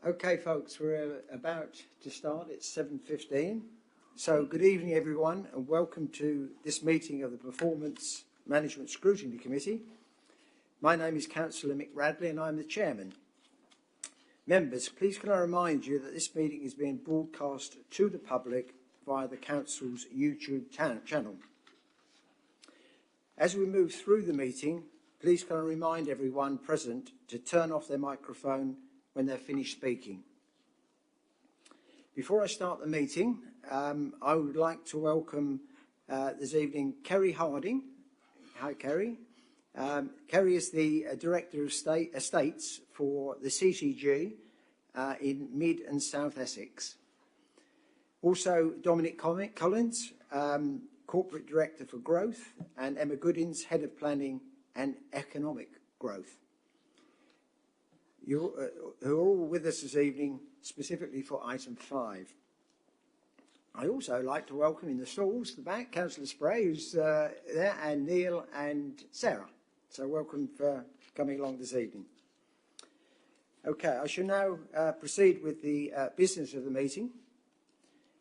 Okay, folks, we're about to start. It's 7:15. So good evening, everyone, and welcome to this meeting of the Performance Management Scrutiny Committee. My name is Councillor Mick Radley and I'm the chairman. Members, please can I remind you that this meeting is being broadcast to the public via the Council's YouTube channel. As we move through the meeting, please can I remind everyone present to turn off their microphone when they're finished speaking. Before I start the meeting, I would like to welcome this evening Kerry Harding. Hi, Kerry. Kerry is the Director of Estates for the CCG in Mid and South Essex. Also, Dominic Collins, Corporate Director for Growth, and Emma Goodins, Head of Planning and Economic Growth. Who are all with us this evening, specifically for item 5. I also like to welcome in the stalls, the back, Councillor Spray, who's there, and Neil and Sarah. So welcome for coming along this evening. Okay, I shall now proceed with the business of the meeting.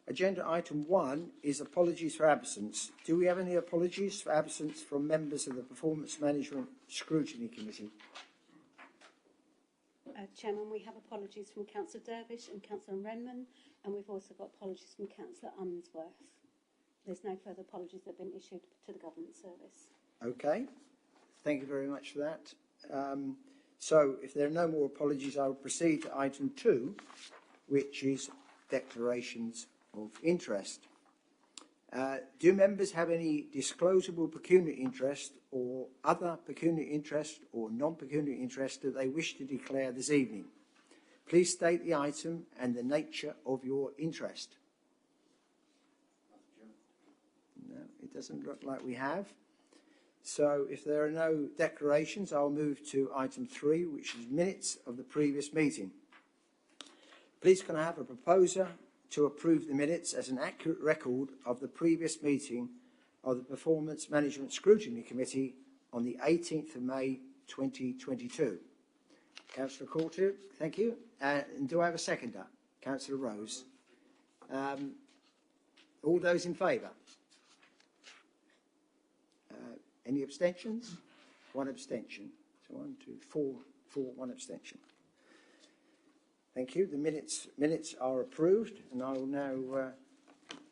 Agenda item 1 is apologies for absence. Do we have any apologies for absence from members of the Performance Management Scrutiny Committee? Chairman, we have apologies from Councillor Dervish and Councillor Renman, and we've also got apologies from Councillor Unsworth. There's no further apologies that have been issued to the Government Service. Okay, thank you very much for that. So if there are no more apologies, I will proceed to item 2, which is declarations of interest. Do members have any disclosable pecuniary interest or other pecuniary interest or non-pecuniary interest that they wish to declare this evening? Please state the item and the nature of your interest. No, it doesn't look like we have. So if there are no declarations, I'll move to item 3, which is minutes of the previous meeting. Please can I have a proposer to approve the minutes as an accurate record of the previous meeting of the Performance Management Scrutiny Committee on the 18th of May 2022. Councillor Courtier, thank you. And do I have a seconder? Councillor Rose. All those in favour? Any abstentions? One abstention. So 1, 2, 4, 1 abstention. Thank you. The minutes are approved, and I will now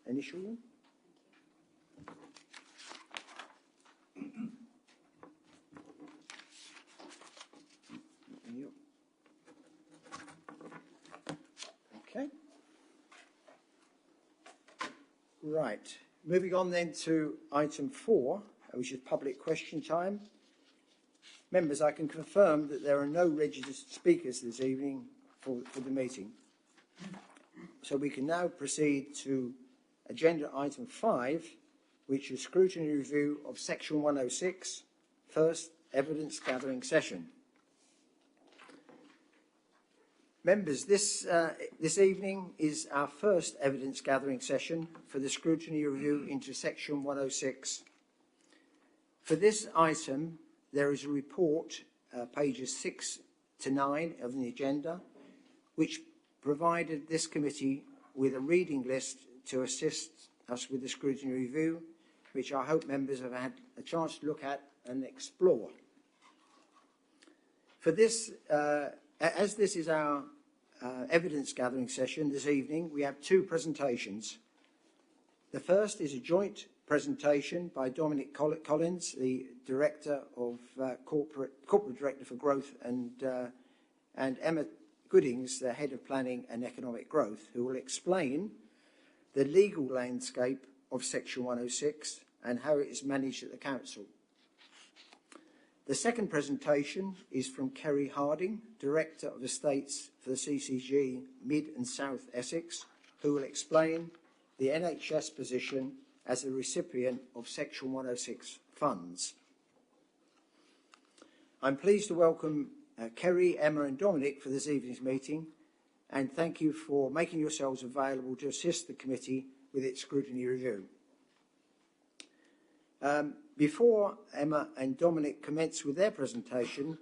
initial them. Okay. Right. Moving on then to item 4, which is public question time. Members, I can confirm that there are no registered speakers this evening for the meeting. So we can now proceed to agenda item 5, which is scrutiny review of section 106, first evidence gathering session. Members, this evening is our first evidence gathering session for the scrutiny review into section 106. For this item, there is a report, pages 6 to 9 of the agenda, which provided this committee with a reading list to assist us with the scrutiny review, which I hope members have had a chance to look at and explore. For this, as this is our evidence gathering session this evening, we have 2 presentations. The first is a joint presentation by Dominic Collins, the Director of Corporate Director for Growth, and Emma Goodings, the Head of Planning and Economic Growth, who will explain the legal landscape of Section 106 and how it is managed at the Council. The second presentation is from Kerry Harding, Director of Estates for the CCG Mid and South Essex, who will explain the NHS position as a recipient of Section 106 funds. I'm pleased to welcome Kerry, Emma and Dominic for this evening's meeting, and thank you for making yourselves available to assist the committee with its scrutiny review. Before Emma and Dominic commence with their presentation,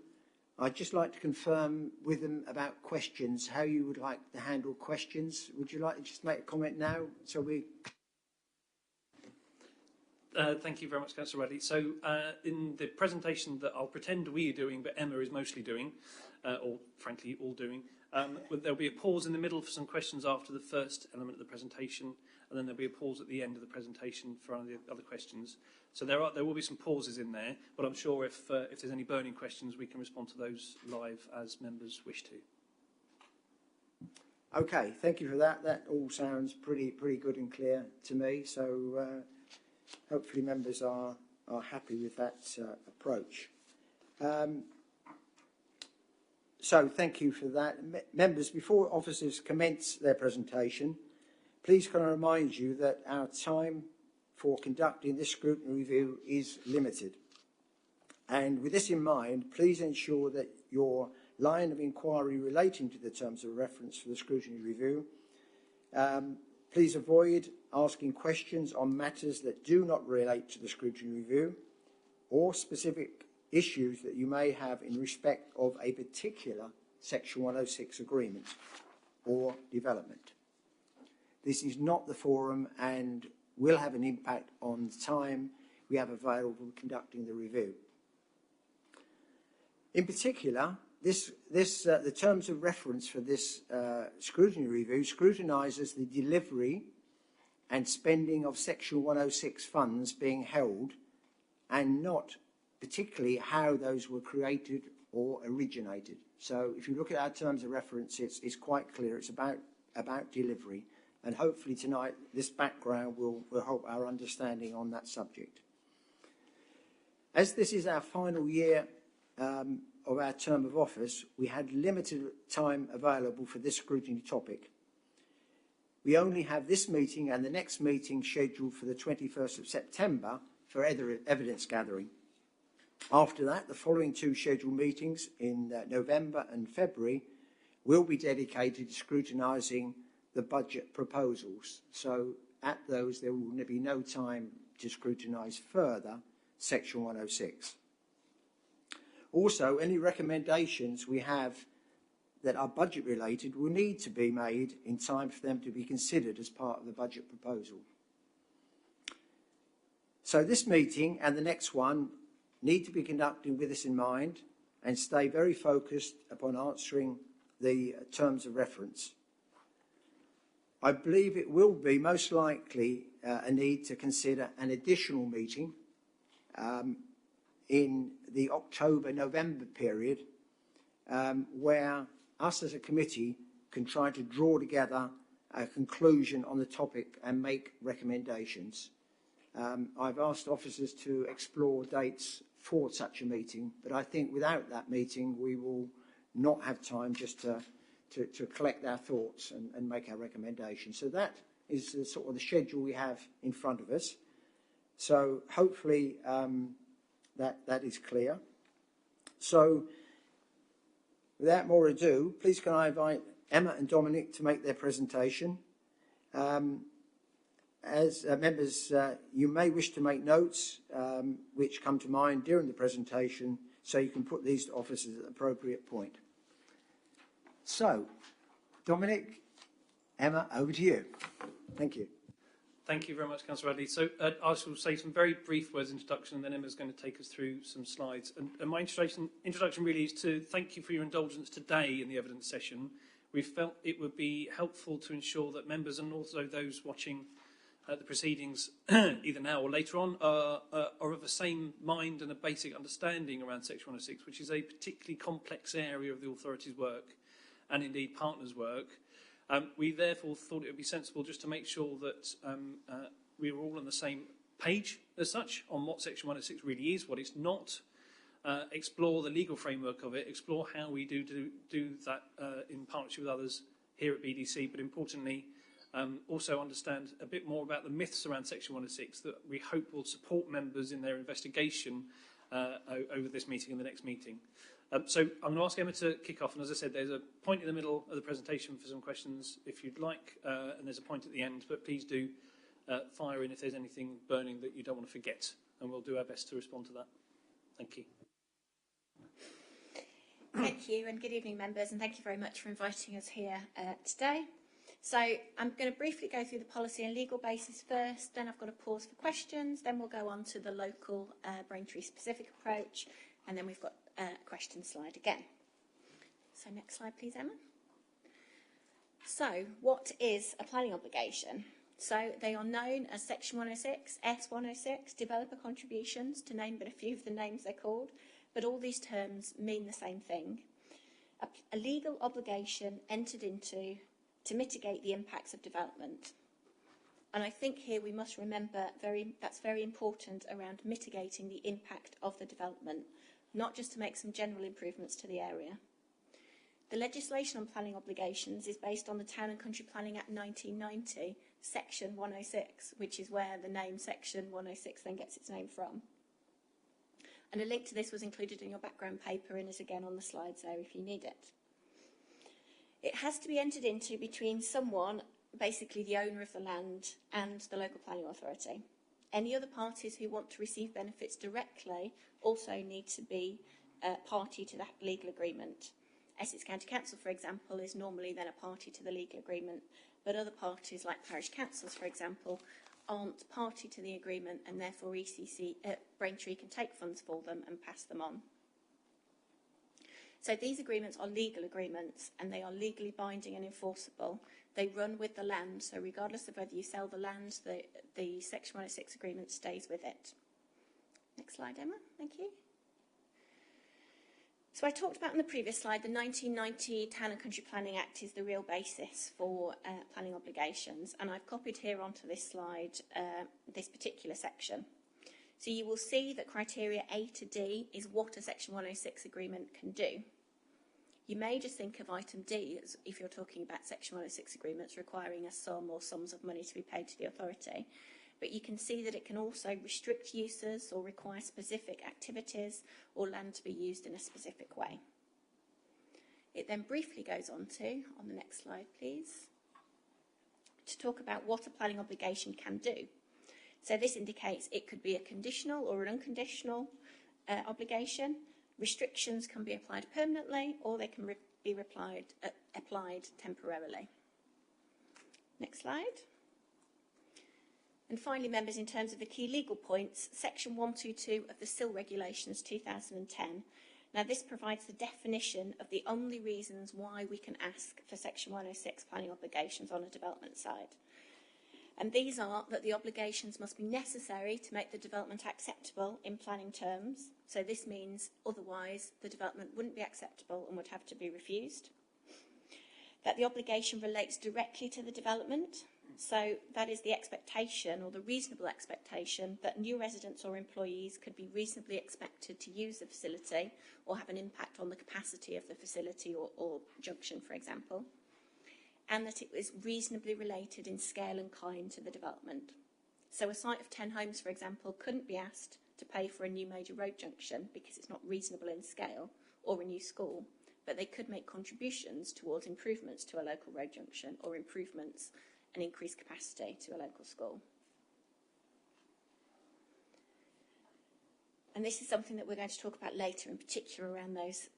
I'd just like to confirm with them about questions, how you would like to handle questions. Would you like to just make a comment now? So we... Thank you very much, Councillor Radley. So in the presentation that I'll pretend we are doing, but Emma is mostly doing, or frankly all doing, there'll be a pause in the middle for some questions after the first element of the presentation, and then there'll be a pause at the end of the presentation for other questions. So there will be some pauses in there, but I'm sure if there's any burning questions, we can respond to those live as members wish to. Okay, thank you for that. That all sounds pretty good and clear to me. So hopefully members are happy with that approach. So thank you for that. Members, before officers commence their presentation, please can I remind you that our time for conducting this scrutiny review is limited. And with this in mind, please ensure that your line of inquiry relating to the terms of reference for the scrutiny review, please avoid asking questions on matters that do not relate to the scrutiny review or specific issues that you may have in respect of a particular Section 106 agreement or development. This is not the forum and will have an impact on the time we have available for conducting the review. In particular, the terms of reference for this scrutiny review scrutinises the delivery and spending of Section 106 funds being held, and not particularly how those were created or originated. So if you look at our terms of reference, it's quite clear. It's about delivery. And hopefully tonight, this background will help our understanding on that subject. As this is our final year of our term of office, we had limited time available for this scrutiny topic. We only have this meeting and the next meeting scheduled for the 21st of September for evidence gathering. After that, the following two scheduled meetings in November and February will be dedicated to scrutinising the budget proposals. So at those, there will be no time to scrutinise further Section 106. Also, any recommendations we have that are budget related will need to be made in time for them to be considered as part of the budget proposal. So this meeting and the next one need to be conducted with this in mind and stay very focused upon answering the terms of reference. I believe it will be most likely a need to consider an additional meeting in the October-November period where us as a committee can try to draw together a conclusion on the topic and make recommendations. I've asked officers to explore dates for such a meeting, but I think without that meeting we will not have time just to collect our thoughts and make our recommendations. So that is the sort of the schedule we have in front of us. So hopefully that is clear. So without more ado, please can I invite Emma and Dominic to make their presentation. As members, you may wish to make notes which come to mind during the presentation, so you can put these to officers at the appropriate point. So, Dominic, Emma, over to you. Thank you. Thank you very much, Councillor Radley. So I shall say some very brief words of introduction, and then Emma's going to take us through some slides. And my introduction really is to thank you for your indulgence today in the evidence session. We felt it would be helpful to ensure that members and also those watching the proceedings, either now or later on, are of the same mind and a basic understanding around Section 106, which is a particularly complex area of the authority's work and indeed partners' work. We therefore thought it would be sensible just to make sure that we were all on the same page as such on what Section 106 really is, what it's not, explore the legal framework of it, explore how we do that in partnership with others here at BDC, but importantly also understand a bit more about the myths around Section 106 that we hope will support members in their investigation over this meeting and the next meeting. So I'm going to ask Emma to kick off, and as I said, there's a point in the middle of the presentation for some questions if you'd like, and there's a point at the end, but please do fire in if there's anything burning that you don't want to forget, and we'll do our best to respond to that. Thank you. Thank you, and good evening, members, and thank you very much for inviting us here today. So I'm going to briefly go through the policy and legal basis first, then I've got a pause for questions, then we'll go on to the local Braintree specific approach, and then we've got a question slide again. So next slide, please, Emma. So what is a planning obligation? So they are known as Section 106, S106, developer contributions, to name but a few of the names they're called, but all these terms mean the same thing. A legal obligation entered into to mitigate the impacts of development. And I think here we must remember that's very important around mitigating the impact of the development, not just to make some general improvements to the area. The legislation on planning obligations is based on the Town and Country Planning Act 1990, Section 106, which is where the name Section 106 then gets its name from. And a link to this was included in your background paper and is again on the slides there if you need it. It has to be entered into between someone, basically the owner of the land, and the local planning authority. Any other parties who want to receive benefits directly also need to be party to that legal agreement. Essex County Council, for example, is normally then a party to the legal agreement, but other parties, like parish councils, for example, aren't party to the agreement, and therefore Braintree can take funds for them and pass them on. So these agreements are legal agreements, and they are legally binding and enforceable. They run with the land, so regardless of whether you sell the land, the Section 106 agreement stays with it. Next slide, Emma. Thank you. So I talked about in the previous slide, the 1990 Town and Country Planning Act is the real basis for planning obligations, and I've copied here onto this slide this particular section. So you will see that criteria A to D is what a Section 106 agreement can do. You may just think of item D as if you're talking about Section 106 agreements requiring a sum or sums of money to be paid to the authority, but you can see that it can also restrict uses or require specific activities or land to be used in a specific way. It then briefly goes on the next slide please, to talk about what a planning obligation can do. So this indicates it could be a conditional or an unconditional obligation. Restrictions can be applied permanently or they can be applied temporarily. Next slide. And finally, members, in terms of the key legal points, Section 122 of the SIL Regulations 2010. Now, this provides the definition of the only reasons why we can ask for Section 106 planning obligations on a development side. And these are that the obligations must be necessary to make the development acceptable in planning terms. So this means otherwise the development wouldn't be acceptable and would have to be refused. That the obligation relates directly to the development. So that is the expectation or the reasonable expectation that new residents or employees could be reasonably expected to use the facility or have an impact on the capacity of the facility or junction, for example, and that it was reasonably related in scale and kind to the development. So a site of 10 homes, for example, couldn't be asked to pay for a new major road junction because it's not reasonable in scale, or a new school, but they could make contributions towards improvements to a local road junction or improvements and increased capacity to a local school. And this is something that we're going to talk about later, in particular around those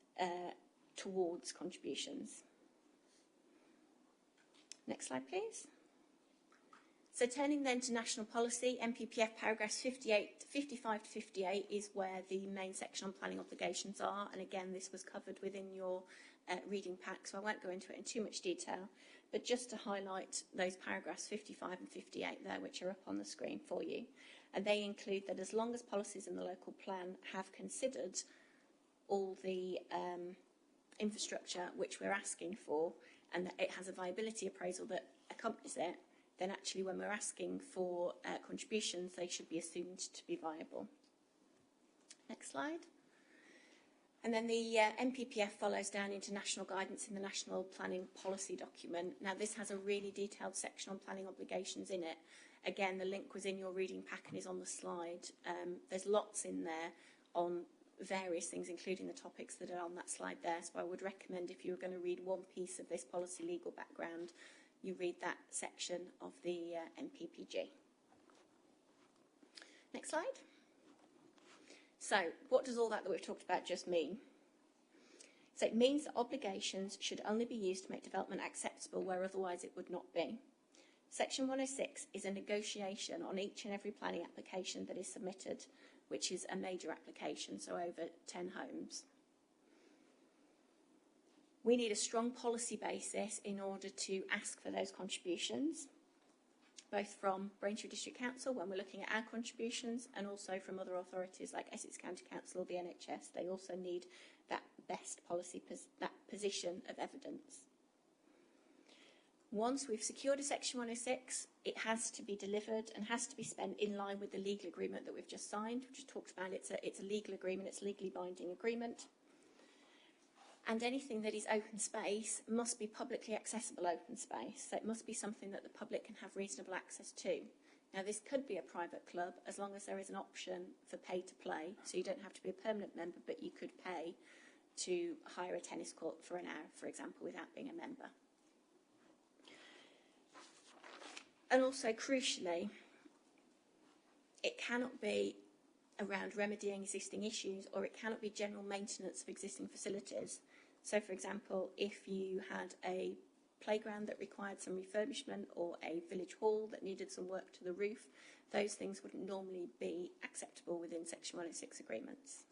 towards contributions. Next slide, please. So turning then to national policy, NPPF paragraphs 55 to 58 is where the main section on planning obligations are. And again, this was covered within your reading pack, so I won't go into it in too much detail. But just to highlight those paragraphs 55 and 58 there, which are up on the screen for you. And they include that as long as policies in the local plan have considered all the infrastructure which we're asking for, and that it has a viability appraisal that accompanies it, then actually when we're asking for contributions, they should be assumed to be viable. Next slide. And then the NPPF follows down into national guidance in the National Planning Policy document. Now, this has a really detailed section on planning obligations in it. Again, the link was in your reading pack and is on the slide. There's lots in there on various things, including the topics that are on that slide there. So I would recommend, if you were going to read one piece of this policy legal background, you read that section of the NPPG. Next slide. So what does all that we've talked about just mean? So it means that obligations should only be used to make development acceptable where otherwise it would not be. Section 106 is a negotiation on each and every planning application that is submitted, which is a major application, so over 10 homes. We need a strong policy basis in order to ask for those contributions, both from Braintree District Council when we're looking at our contributions, and also from other authorities like Essex County Council or the NHS. They also need that best policy, that position of evidence. Once we've secured a Section 106, it has to be delivered and has to be spent in line with the legal agreement that we've just signed. We just talked about it's a legal agreement, it's a legally binding agreement. And anything that is open space must be publicly accessible open space. So it must be something that the public can have reasonable access to. Now, this could be a private club as long as there is an option for pay to play. So you don't have to be a permanent member, but you could pay to hire a tennis court for an hour, for example, without being a member. And also, crucially, it cannot be around remedying existing issues, or it cannot be general maintenance of existing facilities. So, for example, if you had a playground that required some refurbishment or a village hall that needed some work to the roof, those things wouldn't normally be acceptable within Section 106 agreements.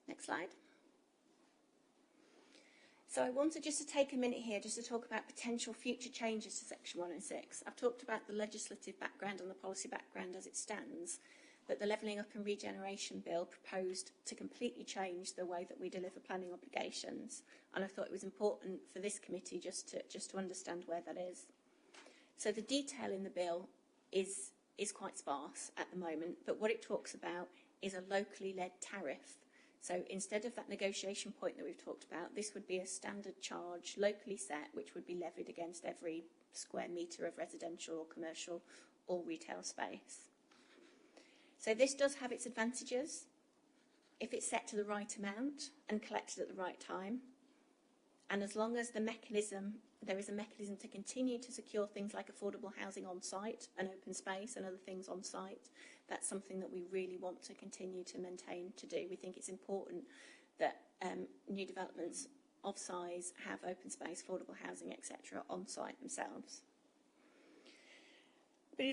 Next slide. So I wanted just to take a minute here just to talk about potential future changes to Section 106. I've talked about the legislative background and the policy background as it stands, but the Levelling Up and Regeneration Bill proposed to completely change the way that we deliver planning obligations, and I thought it was important for this committee just to understand where that is. So the detail in the bill is quite sparse at the moment, but what it talks about is a locally led tariff. So instead of that negotiation point that we've talked about, this would be a standard charge locally set, which would be levied against every square metre of residential or commercial or retail space. So this does have its advantages if it's set to the right amount and collected at the right time. And as long as there is a mechanism to continue to secure things like affordable housing on site and open space and other things on site, that's something that we really want to continue to maintain to do. We think it's important that new developments of size have open space, affordable housing, etc. on site themselves. But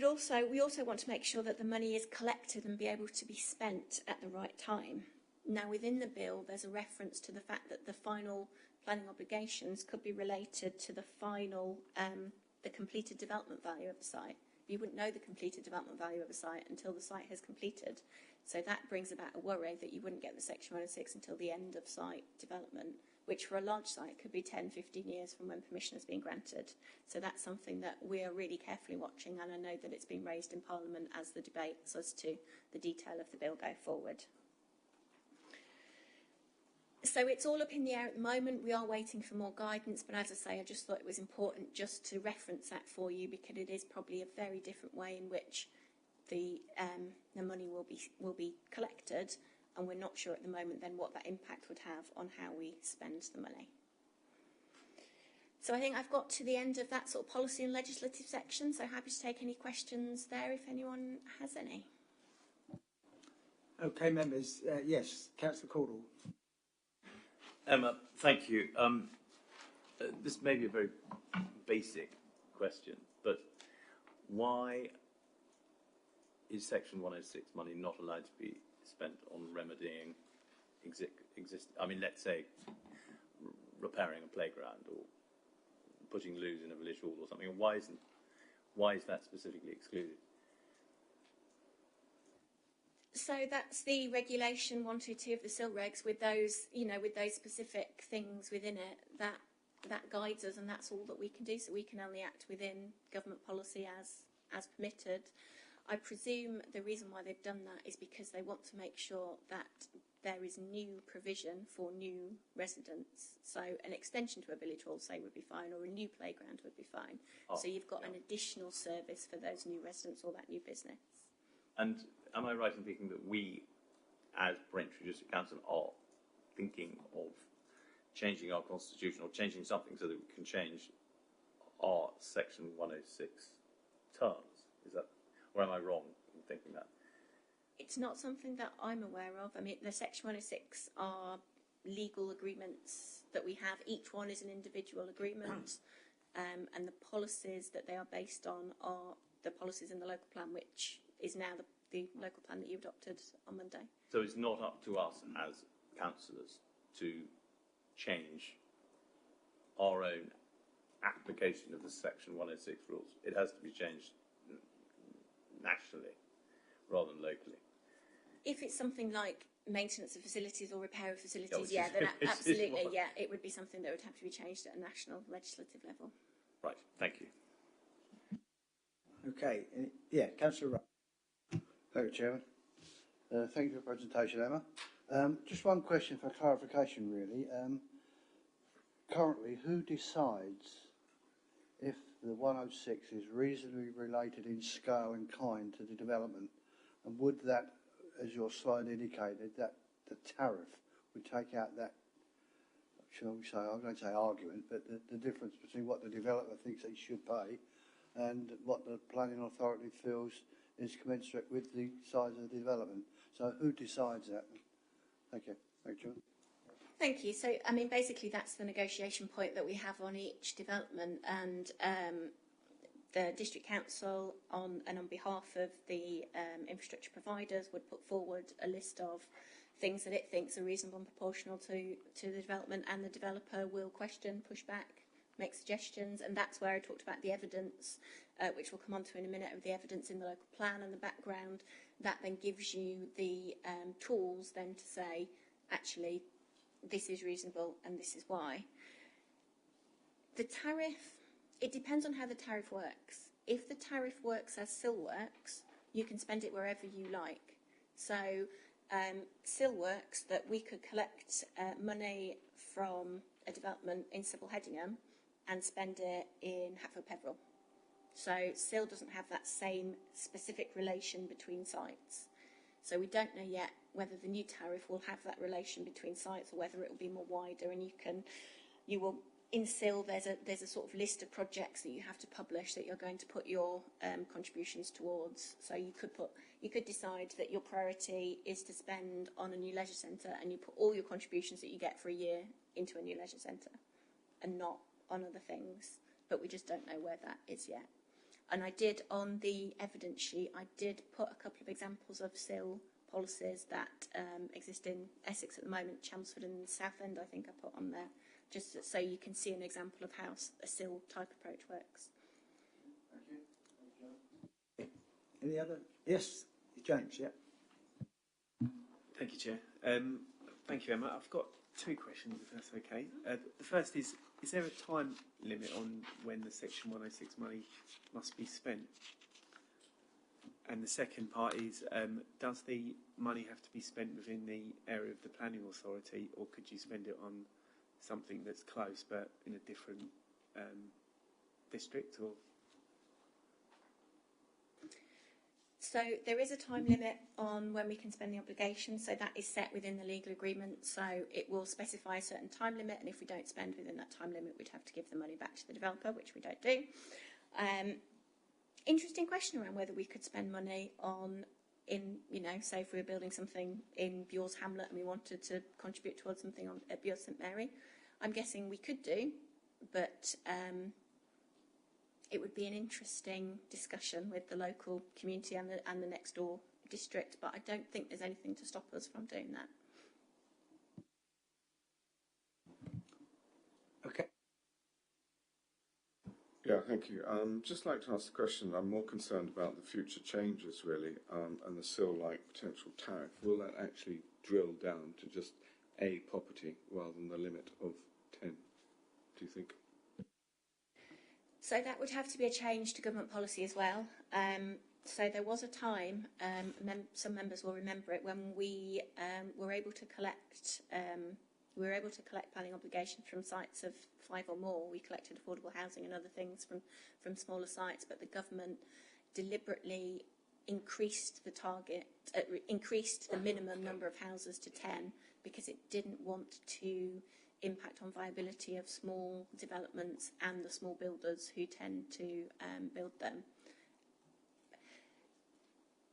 we also want to make sure that the money is collected and be able to be spent at the right time. Now, within the bill, there's a reference to the fact that the final planning obligations could be related to the final, the completed development value of the site. You wouldn't know the completed development value of a site until the site has completed. So that brings about a worry that you wouldn't get the Section 106 until the end of site development, which for a large site could be 10, 15 years from when permission has been granted. So that's something that we are really carefully watching, and I know that it's been raised in Parliament as the debates as to the detail of the bill go forward. So it's all up in the air at the moment. We are waiting for more guidance, but as I say, I just thought it was important just to reference that for you, because it is probably a very different way in which the money will be collected, and we're not sure at the moment then what that impact would have on how we spend the money. So I think I've got to the end of that sort of policy and legislative section, so happy to take any questions there if anyone has any. Okay, members. Yes, Councillor Caudle. Emma, thank you. This may be a very basic question, but why is Section 106 money not allowed to be spent on remedying let's say repairing a playground or putting loos in a village hall or something? Why is that specifically excluded? So that's the regulation 122 of the SIL regs with those, with those specific things within it that guides us, and that's all that we can do. So we can only act within government policy as permitted. I presume the reason why they've done that is because they want to make sure that there is new provision for new residents. So an extension to a village hall, say, would be fine, or a new playground would be fine. So you've got an additional service for those new residents or that new business. And am I right in thinking that we, as Braintree District Council, are thinking of changing our constitution or changing something so that we can change our Section 106 terms? Is that, or am I wrong in thinking that? It's not something that I'm aware of. I mean, the Section 106 are legal agreements that we have. Each one is an individual agreement, and the policies that they are based on are the policies in the local plan, which is now the local plan that you adopted on Monday. So it's not up to us as councillors to change our own application of the Section 106 rules. It has to be changed nationally rather than locally. If it's something like maintenance of facilities or repair of facilities, Yeah, then which is absolutely, what- yeah, it would be something that would have to be changed at a national legislative level. Right, thank you. Okay, yeah, Councillor Rudd. Thank you, Chairman. Thank you for the presentation, Emma. Just one question for clarification, really. Currently, who decides if the 106 is reasonably related in scale and kind to the development? And would that, as your slide indicated, that the tariff would take out that, shall we say, I'm going to say argument, but the difference between what the developer thinks they should pay and what the planning authority feels is commensurate with the size of the development. So who decides that? Thank you. Thank you. Thank you. So, I mean, basically that's the negotiation point that we have on each development, and the District Council on behalf of the infrastructure providers would put forward a list of things that it thinks are reasonable and proportional to the development, and the developer will question, push back, make suggestions, and that's where I talked about the evidence, which we'll come on to in a minute, of the evidence in the local plan and the background. That then gives you the tools then to say, actually, this is reasonable and this is why. The tariff, it depends on how the tariff works. If the tariff works as SIL works, you can spend it wherever you like. So SIL works that we could collect money from a development in Sybil Headingham and spend it in Hatfield Peveril. So SIL doesn't have that same specific relation between sites. So we don't know yet whether the new tariff will have that relation between sites or whether it will be more wider. And you will in SIL there's a sort of list of projects that you have to publish that you're going to put your contributions towards. So you could decide that your priority is to spend on a new leisure centre, and you put all your contributions that you get for a year into a new leisure centre, and not on other things. But we just don't know where that is yet. And I did, on the evidence sheet, I did put a couple of examples of SIL policies that exist in Essex at the moment, Chelmsford and Southend, I think I put on there, just so you can see an example of how a SIL type approach works. Thank you. Any other? Yes, James, yeah. Thank you, Chair. Thank you, Emma. I've got two questions, if that's okay. The first is there a time limit on when the Section 106 money must be spent? And the second part is, does the money have to be spent within the area of the planning authority, or could you spend it on something that's close but in a different district? Or So there is a time limit on when we can spend the obligation, so that is set within the legal agreement. So it will specify a certain time limit, and if we don't spend within that time limit, we'd have to give the money back to the developer, which we don't do. Interesting question around whether we could spend money on, say if we were building something in Buell's Hamlet and we wanted to contribute towards something at Buell St Mary. I'm guessing we could do, but it would be an interesting discussion with the local community and the next door district, but I don't think there's anything to stop us from doing that. Okay. Yeah, thank you. Just like to ask the question, I'm more concerned about the future changes, really, and the SIL-like potential tariff. Will that actually drill down to just a property rather than the limit of 10, do you think? So that would have to be a change to government policy as well. So there was a time, some members will remember it, when we were able to collect planning obligations from sites of 5 or more. We collected affordable housing and other things from smaller sites, but the government deliberately increased the target, increased the minimum number of houses to 10 because it didn't want to impact on viability of small developments and the small builders who tend to build them.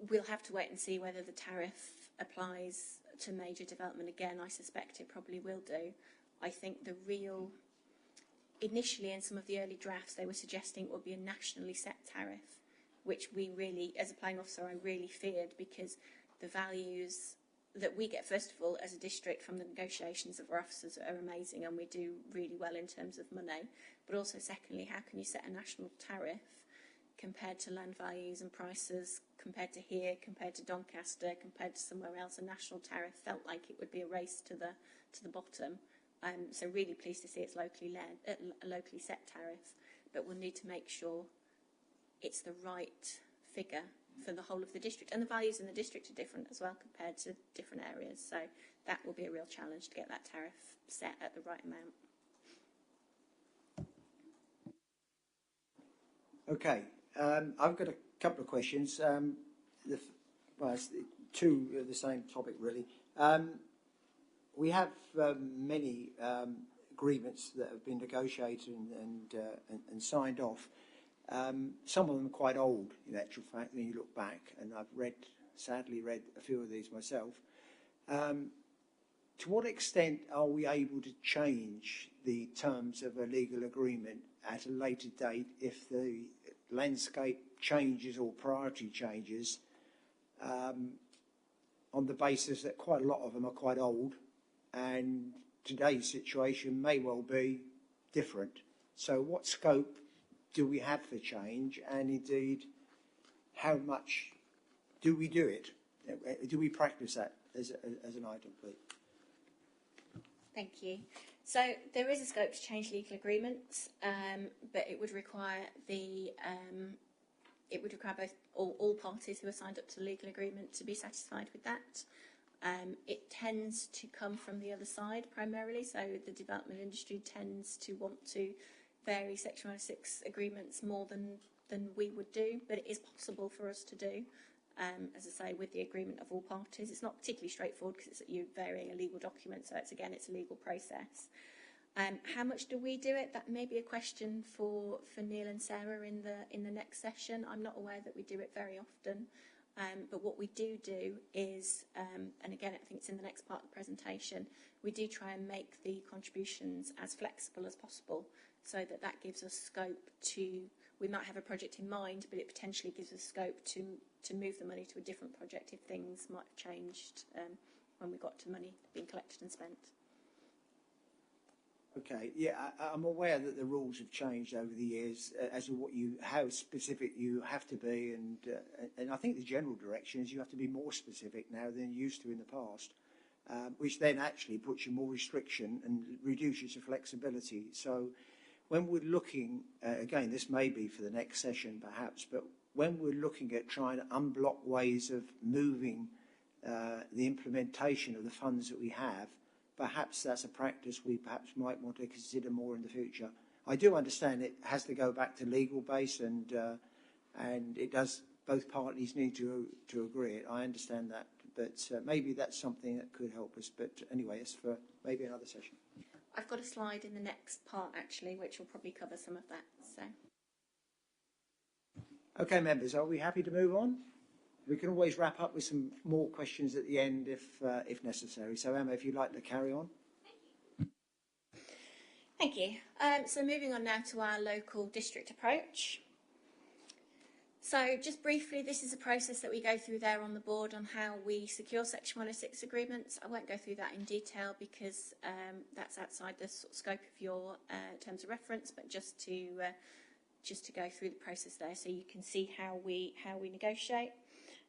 We'll have to wait and see whether the tariff applies to major development again. I suspect it probably will do. I think the real, initially in some of the early drafts, they were suggesting it would be a nationally set tariff, which we really, as a planning officer, I really feared, because the values that we get, first of all, as a district from the negotiations of our officers are amazing, and we do really well in terms of money. But also, secondly, how can you set a national tariff compared to land values and prices, compared to here, compared to Doncaster, compared to somewhere else? A national tariff felt like it would be a race to the bottom. So really pleased to see it's locally set tariff, but we'll need to make sure it's the right figure for the whole of the district. And the values in the district are different as well compared to different areas. So that will be a real challenge to get that tariff set at the right amount. Okay, I've got a couple of questions. It's two of the same topic, really. We have many agreements that have been negotiated and signed off. Some of them are quite old, in actual fact, when you look back, and I've sadly read a few of these myself. To what extent are we able to change the terms of a legal agreement at a later date if the landscape changes or priority changes, on the basis that quite a lot of them are quite old, and today's situation may well be different? So what scope do we have for change, and indeed how much do we do it? Do we practice that as an item, please? Thank you. So there is a scope to change legal agreements, but it would require both all parties who are signed up to the legal agreement to be satisfied with that. It tends to come from the other side primarily, so the development industry tends to want to vary Section 106 agreements more than we would do, but it is possible for us to do, as I say, with the agreement of all parties. It's not particularly straightforward because you're varying a legal document, so it's a legal process. How much do we do it? That may be a question for Neil and Sarah in the next session. I'm not aware that we do it very often, but what we do is, and again, I think it's in the next part of the presentation, we do try and make the contributions as flexible as possible, so that gives us scope to, we might have a project in mind, but it potentially gives us scope to move the money to a different project if things might have changed when we got to money being collected and spent. Okay, yeah, I'm aware that the rules have changed over the years as to how specific you have to be, and I think the general direction is you have to be more specific now than you used to in the past, which then actually puts you more restriction and reduces your flexibility. So when we're looking, again, this may be for the next session perhaps, but when we're looking at trying to unblock ways of moving the implementation of the funds that we have, perhaps that's a practice we perhaps might want to consider more in the future. I do understand it has to go back to legal base, and it does, both parties need to agree. I understand that, but maybe that's something that could help us. But anyway, it's for maybe another session. I've got a slide in the next part actually, which will probably cover some of that. So. Okay, members, are we happy to move on? We can always wrap up with some more questions at the end if necessary. So Emma, if you'd like to carry on. Thank you. So moving on now to our local district approach. So just briefly, this is a process that we go through there on the board on how we secure Section 106 agreements. I won't go through that in detail because that's outside the sort of scope of your terms of reference, but just to go through the process there so you can see how we negotiate.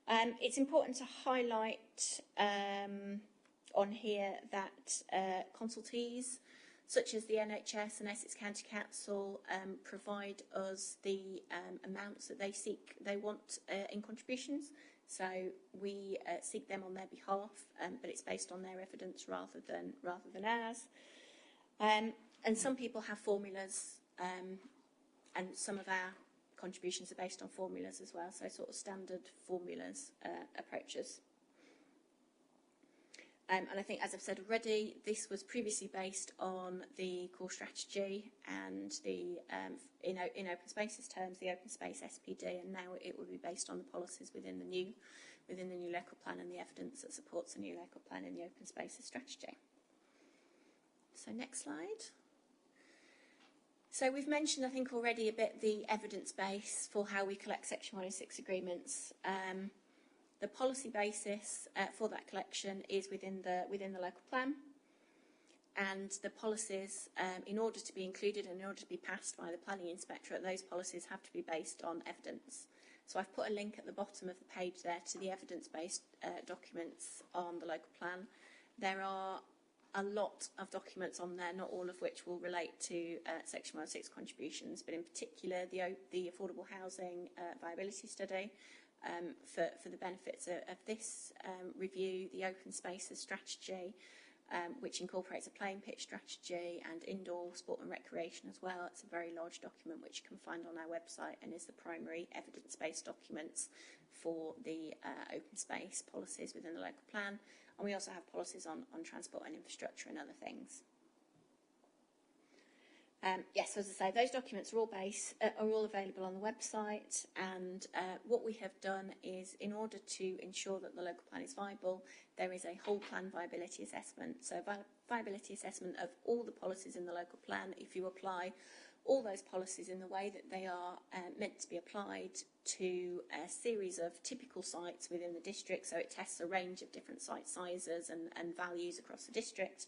It's important to highlight on here that consultees such as the NHS and Essex County Council provide us the amounts that they want in contributions. So we seek them on their behalf, but it's based on their evidence rather than ours. And some people have formulas, and some of our contributions are based on formulas as well, so sort of standard formulas approaches. And I think, as I've said already, this was previously based on the core strategy and the, in open spaces terms, the open space SPD, and now it will be based on the policies within the within the new local plan and the evidence that supports the new local plan in the open spaces strategy. So next slide. So we've mentioned, I think, already a bit the evidence base for how we collect Section 106 agreements. The policy basis for that collection is within the local plan, and the policies, in order to be included and in order to be passed by the planning inspectorate, those policies have to be based on evidence. So I've put a link at the bottom of the page there to the evidence-based documents on the local plan. There are a lot of documents on there, not all of which will relate to Section 106 contributions, but in particular the affordable housing viability study for the benefits of this review, the open spaces strategy, which incorporates a playing pitch strategy and indoor sport and recreation as well. It's a very large document which you can find on our website and is the primary evidence-based documents for the open space policies within the local plan. And we also have policies on transport and infrastructure and other things. Yes, as I say, those documents are all available on the website, and what we have done is, in order to ensure that the local plan is viable, there is a whole plan viability assessment. So viability assessment of all the policies in the local plan. If you apply all those policies in the way that they are meant to be applied to a series of typical sites within the district, so it tests a range of different site sizes and values across the district,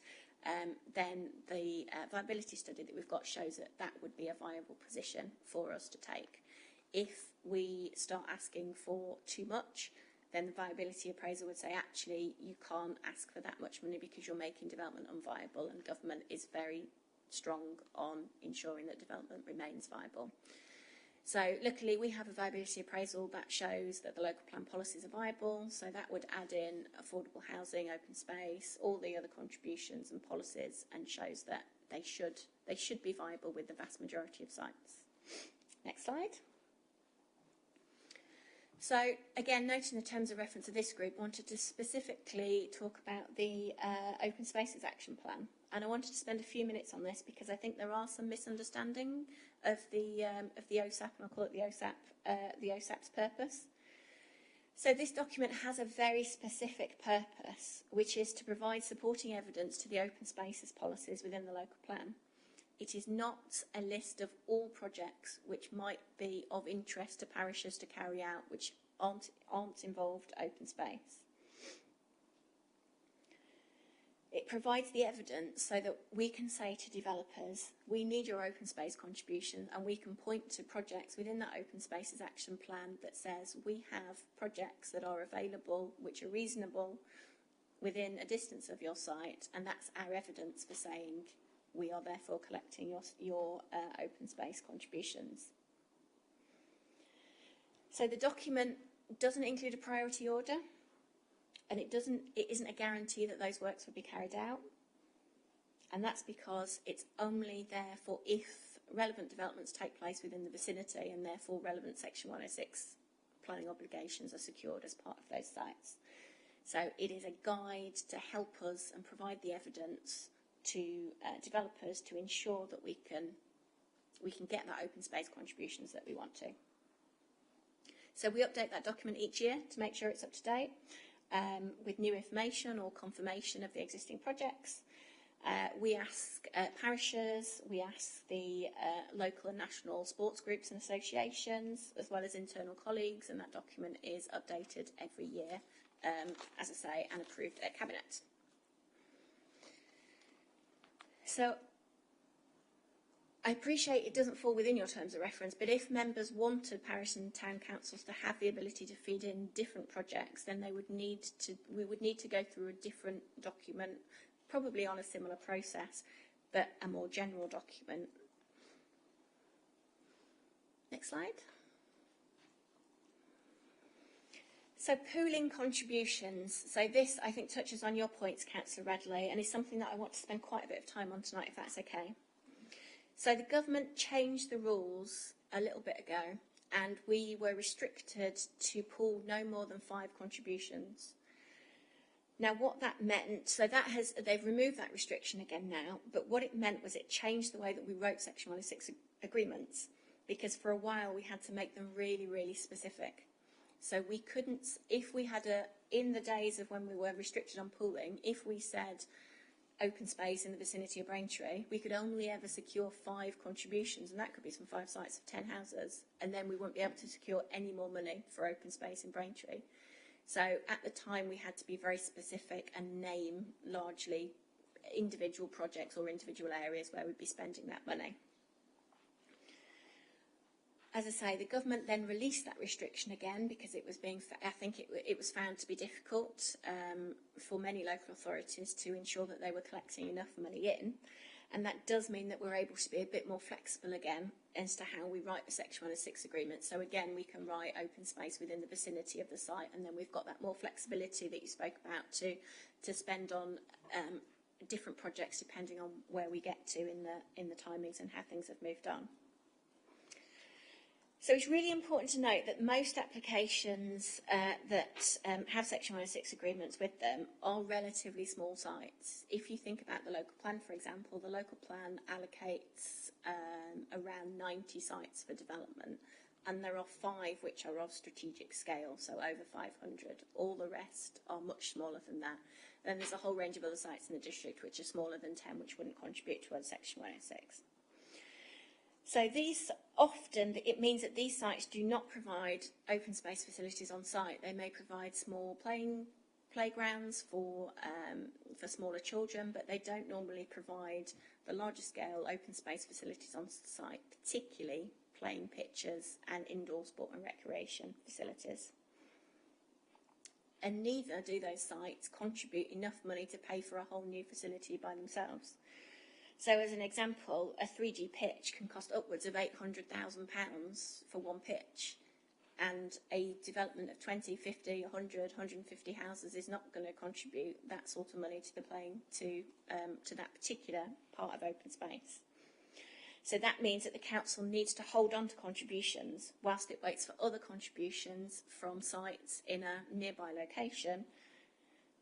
then the viability study that we've got shows that that would be a viable position for us to take. If we start asking for too much, then the viability appraiser would say, actually, you can't ask for that much money because you're making development unviable, and government is very strong on ensuring that development remains viable. So luckily we have a viability appraisal that shows that the local plan policies are viable, so that would add in affordable housing, open space, all the other contributions and policies, and shows that they should be viable with the vast majority of sites. Next slide. So again, noting the terms of reference of this group, I wanted to specifically talk about the Open Spaces Action Plan. And I wanted to spend a few minutes on this because I think there are some misunderstanding of the OSAP, and I'll call it the OSAP's purpose. So this document has a very specific purpose, which is to provide supporting evidence to the open spaces policies within the local plan. It is not a list of all projects which might be of interest to parishes to carry out, which aren't involved open space. It provides the evidence so that we can say to developers, we need your open space contribution, and we can point to projects within that Open Spaces Action Plan that says we have projects that are available which are reasonable within a distance of your site, and that's our evidence for saying we are therefore collecting your open space contributions. So the document doesn't include a priority order, and it isn't a guarantee that those works will be carried out. And that's because it's only there for if relevant developments take place within the vicinity, and therefore relevant Section 106 planning obligations are secured as part of those sites. So it is a guide to help us and provide the evidence to developers to ensure that we can get that open space contributions that we want to. So we update that document each year to make sure it's up to date with new information or confirmation of the existing projects. We ask parishes, we ask the local and national sports groups and associations, as well as internal colleagues, and that document is updated every year, as I say, and approved at Cabinet. So I appreciate it doesn't fall within your terms of reference, but if members wanted parish and town councils to have the ability to feed in different projects, then we would need to go through a different document, probably on a similar process, but a more general document. Next slide. So pooling contributions. So this, I think, touches on your points, Councillor Radley, and is something that I want to spend quite a bit of time on tonight, if that's okay. So the government changed the rules a little bit ago, and we were restricted to pool no more than 5 contributions. Now, what that meant, so they've removed that restriction again now, but what it meant was it changed the way that we wrote Section 106 agreements, because for a while we had to make them really, really specific. So we couldn't, if we had in the days of when we were restricted on pooling, if we said open space in the vicinity of Braintree, we could only ever secure 5 contributions, and that could be some 5 sites of 10 houses, and then we wouldn't be able to secure any more money for open space in Braintree. So at the time, we had to be very specific and name largely individual projects or individual areas where we'd be spending that money. As I say, the government then released that restriction again because it was I think it was found to be difficult for many local authorities to ensure that they were collecting enough money in. And that does mean that we're able to be a bit more flexible again as to how we write the Section 106 agreement. So again, we can write open space within the vicinity of the site, and then we've got that more flexibility that you spoke about to spend on different projects depending on where we get to in the timings and how things have moved on. So it's really important to note that most applications that have Section 106 agreements with them are relatively small sites. If you think about the local plan, for example, the local plan allocates around 90 sites for development, and there are 5 which are of strategic scale, so over 500. All the rest are much smaller than that. Then there's a whole range of other sites in the district which are smaller than 10, which wouldn't contribute towards Section 106. So it means that these sites do not provide open space facilities on site. They may provide small playgrounds for smaller children, but they don't normally provide the larger scale open space facilities on site, particularly playing pitches and indoor sport and recreation facilities. And neither do those sites contribute enough money to pay for a whole new facility by themselves. So as an example, a 3G pitch can cost upwards of £800,000 for one pitch, and a development of 20, 50, 100, 150 houses is not going to contribute that sort of money to the playing to that particular part of open space. So that means that the council needs to hold on to contributions whilst it waits for other contributions from sites in a nearby location,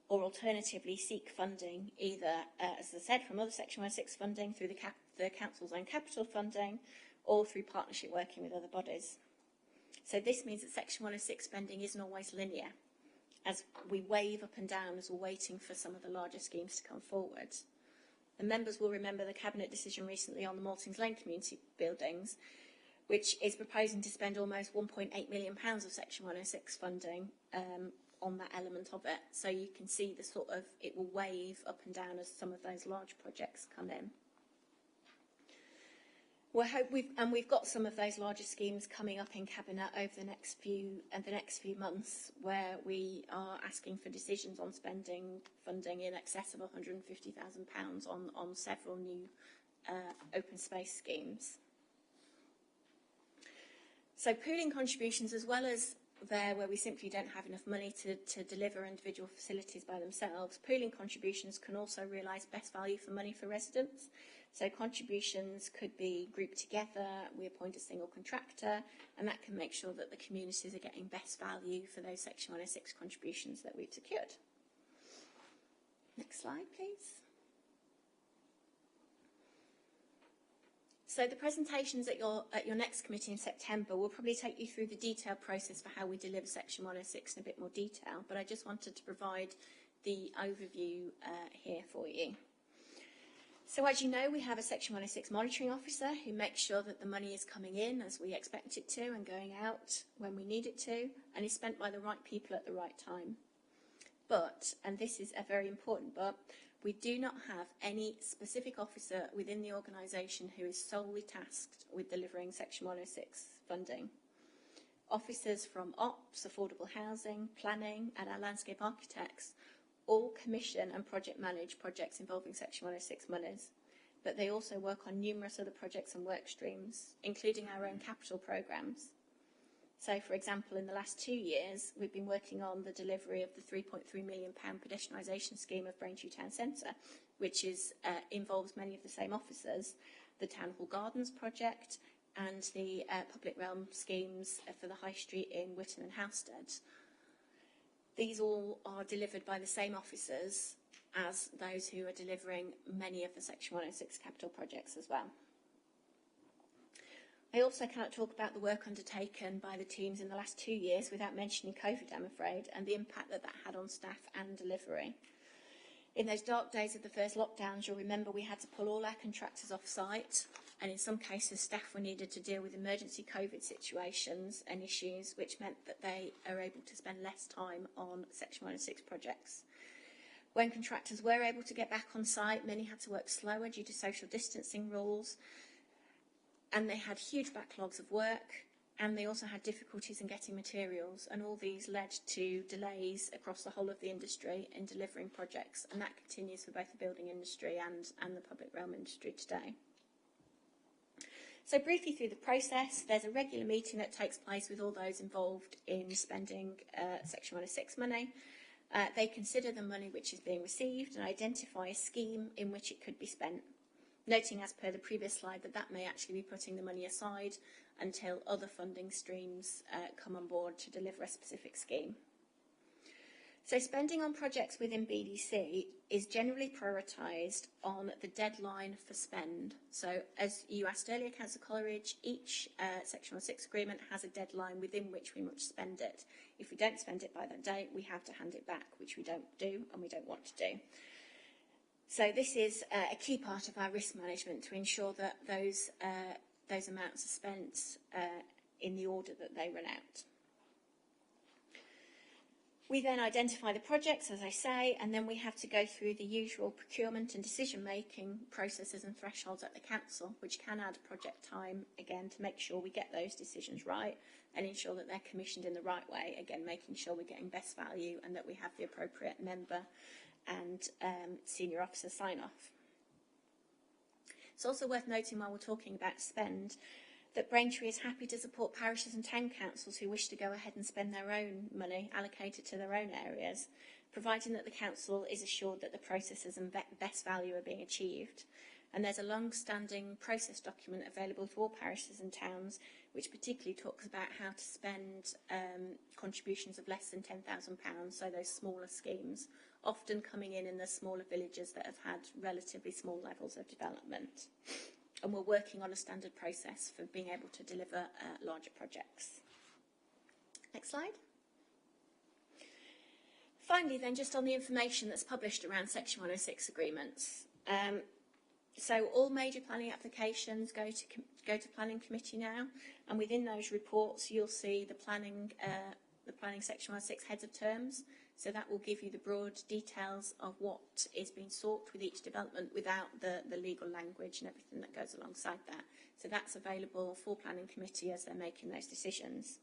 or alternatively seek funding either, as I said, from other Section 106 funding through the council's own capital funding, or through partnership working with other bodies. So this means that Section 106 spending isn't always linear, as we wave up and down as we're waiting for some of the larger schemes to come forward. The members will remember the Cabinet decision recently on the Maltings Lane community buildings, which is proposing to spend almost £1.8 million of Section 106 funding on that element of it. So you can see it will wave up and down as some of those large projects come in. We've got some of those larger schemes coming up in Cabinet over the next few months, where we are asking for decisions on spending funding in excess of £150,000 on several new open space schemes. So pooling contributions, as well as where we simply don't have enough money to deliver individual facilities by themselves, pooling contributions can also realise best value for money for residents. So contributions could be grouped together, we appoint a single contractor, and that can make sure that the communities are getting best value for those Section 106 contributions that we've secured. Next slide, please. So the presentations at your next committee in September will probably take you through the detailed process for how we deliver Section 106 in a bit more detail, but I just wanted to provide the overview here for you. So as you know, we have a Section 106 monitoring officer who makes sure that the money is coming in as we expect it to and going out when we need it to, and is spent by the right people at the right time. But, and this is a very important but, we do not have any specific officer within the organisation who is solely tasked with delivering Section 106 funding. Officers from Ops, affordable housing, planning, and our landscape architects all commission and project manage projects involving Section 106 monies, but they also work on numerous other projects and work streams, including our own capital programmes. So, for example, in the last 2 years, we've been working on the delivery of the £3.3 million pedestrianisation scheme of Braintree Town Centre, which involves many of the same officers, the Town Hall Gardens project, and the public realm schemes for the High Street in Witton and Halstead. These all are delivered by the same officers as those who are delivering many of the Section 106 capital projects as well. I also cannot talk about the work undertaken by the teams in the last 2 years without mentioning COVID, I'm afraid, and the impact that that had on staff and delivery. In those dark days of the first lockdowns, you'll remember we had to pull all our contractors off site, and in some cases staff were needed to deal with emergency COVID situations and issues, which meant that they are able to spend less time on Section 106 projects. When contractors were able to get back on site, many had to work slower due to social distancing rules, and they had huge backlogs of work, and they also had difficulties in getting materials, and all these led to delays across the whole of the industry in delivering projects, and that continues for both the building industry and the public realm industry today. So briefly through the process, there's a regular meeting that takes place with all those involved in spending Section 106 money. They consider the money which is being received and identify a scheme in which it could be spent, noting as per the previous slide that may actually be putting the money aside until other funding streams come on board to deliver a specific scheme. So spending on projects within BDC is generally prioritised on the deadline for spend. So as you asked earlier, Councillor Coleridge, each Section 106 agreement has a deadline within which we must spend it. If we don't spend it by that date, we have to hand it back, which we don't do and we don't want to do. So this is a key part of our risk management to ensure that those amounts are spent in the order that they run out. We then identify the projects, as I say, and then we have to go through the usual procurement and decision-making processes and thresholds at the council, which can add project time, again, to make sure we get those decisions right and ensure that they're commissioned in the right way, again, making sure we're getting best value and that we have the appropriate member and senior officer sign-off. It's also worth noting while we're talking about spend that Braintree is happy to support parishes and town councils who wish to go ahead and spend their own money allocated to their own areas, providing that the council is assured that the processes and best value are being achieved. And there's a long-standing process document available to all parishes and towns, which particularly talks about how to spend contributions of less than £10,000, so those smaller schemes, often coming in the smaller villages that have had relatively small levels of development. And we're working on a standard process for being able to deliver larger projects. Next slide. Finally then, just on the information that's published around Section 106 agreements. So all major planning applications go to Planning Committee now, and within those reports you'll see the planning Section 106 heads of terms. So that will give you the broad details of what is being sought with each development without the legal language and everything that goes alongside that. So that's available for Planning Committee as they're making those decisions.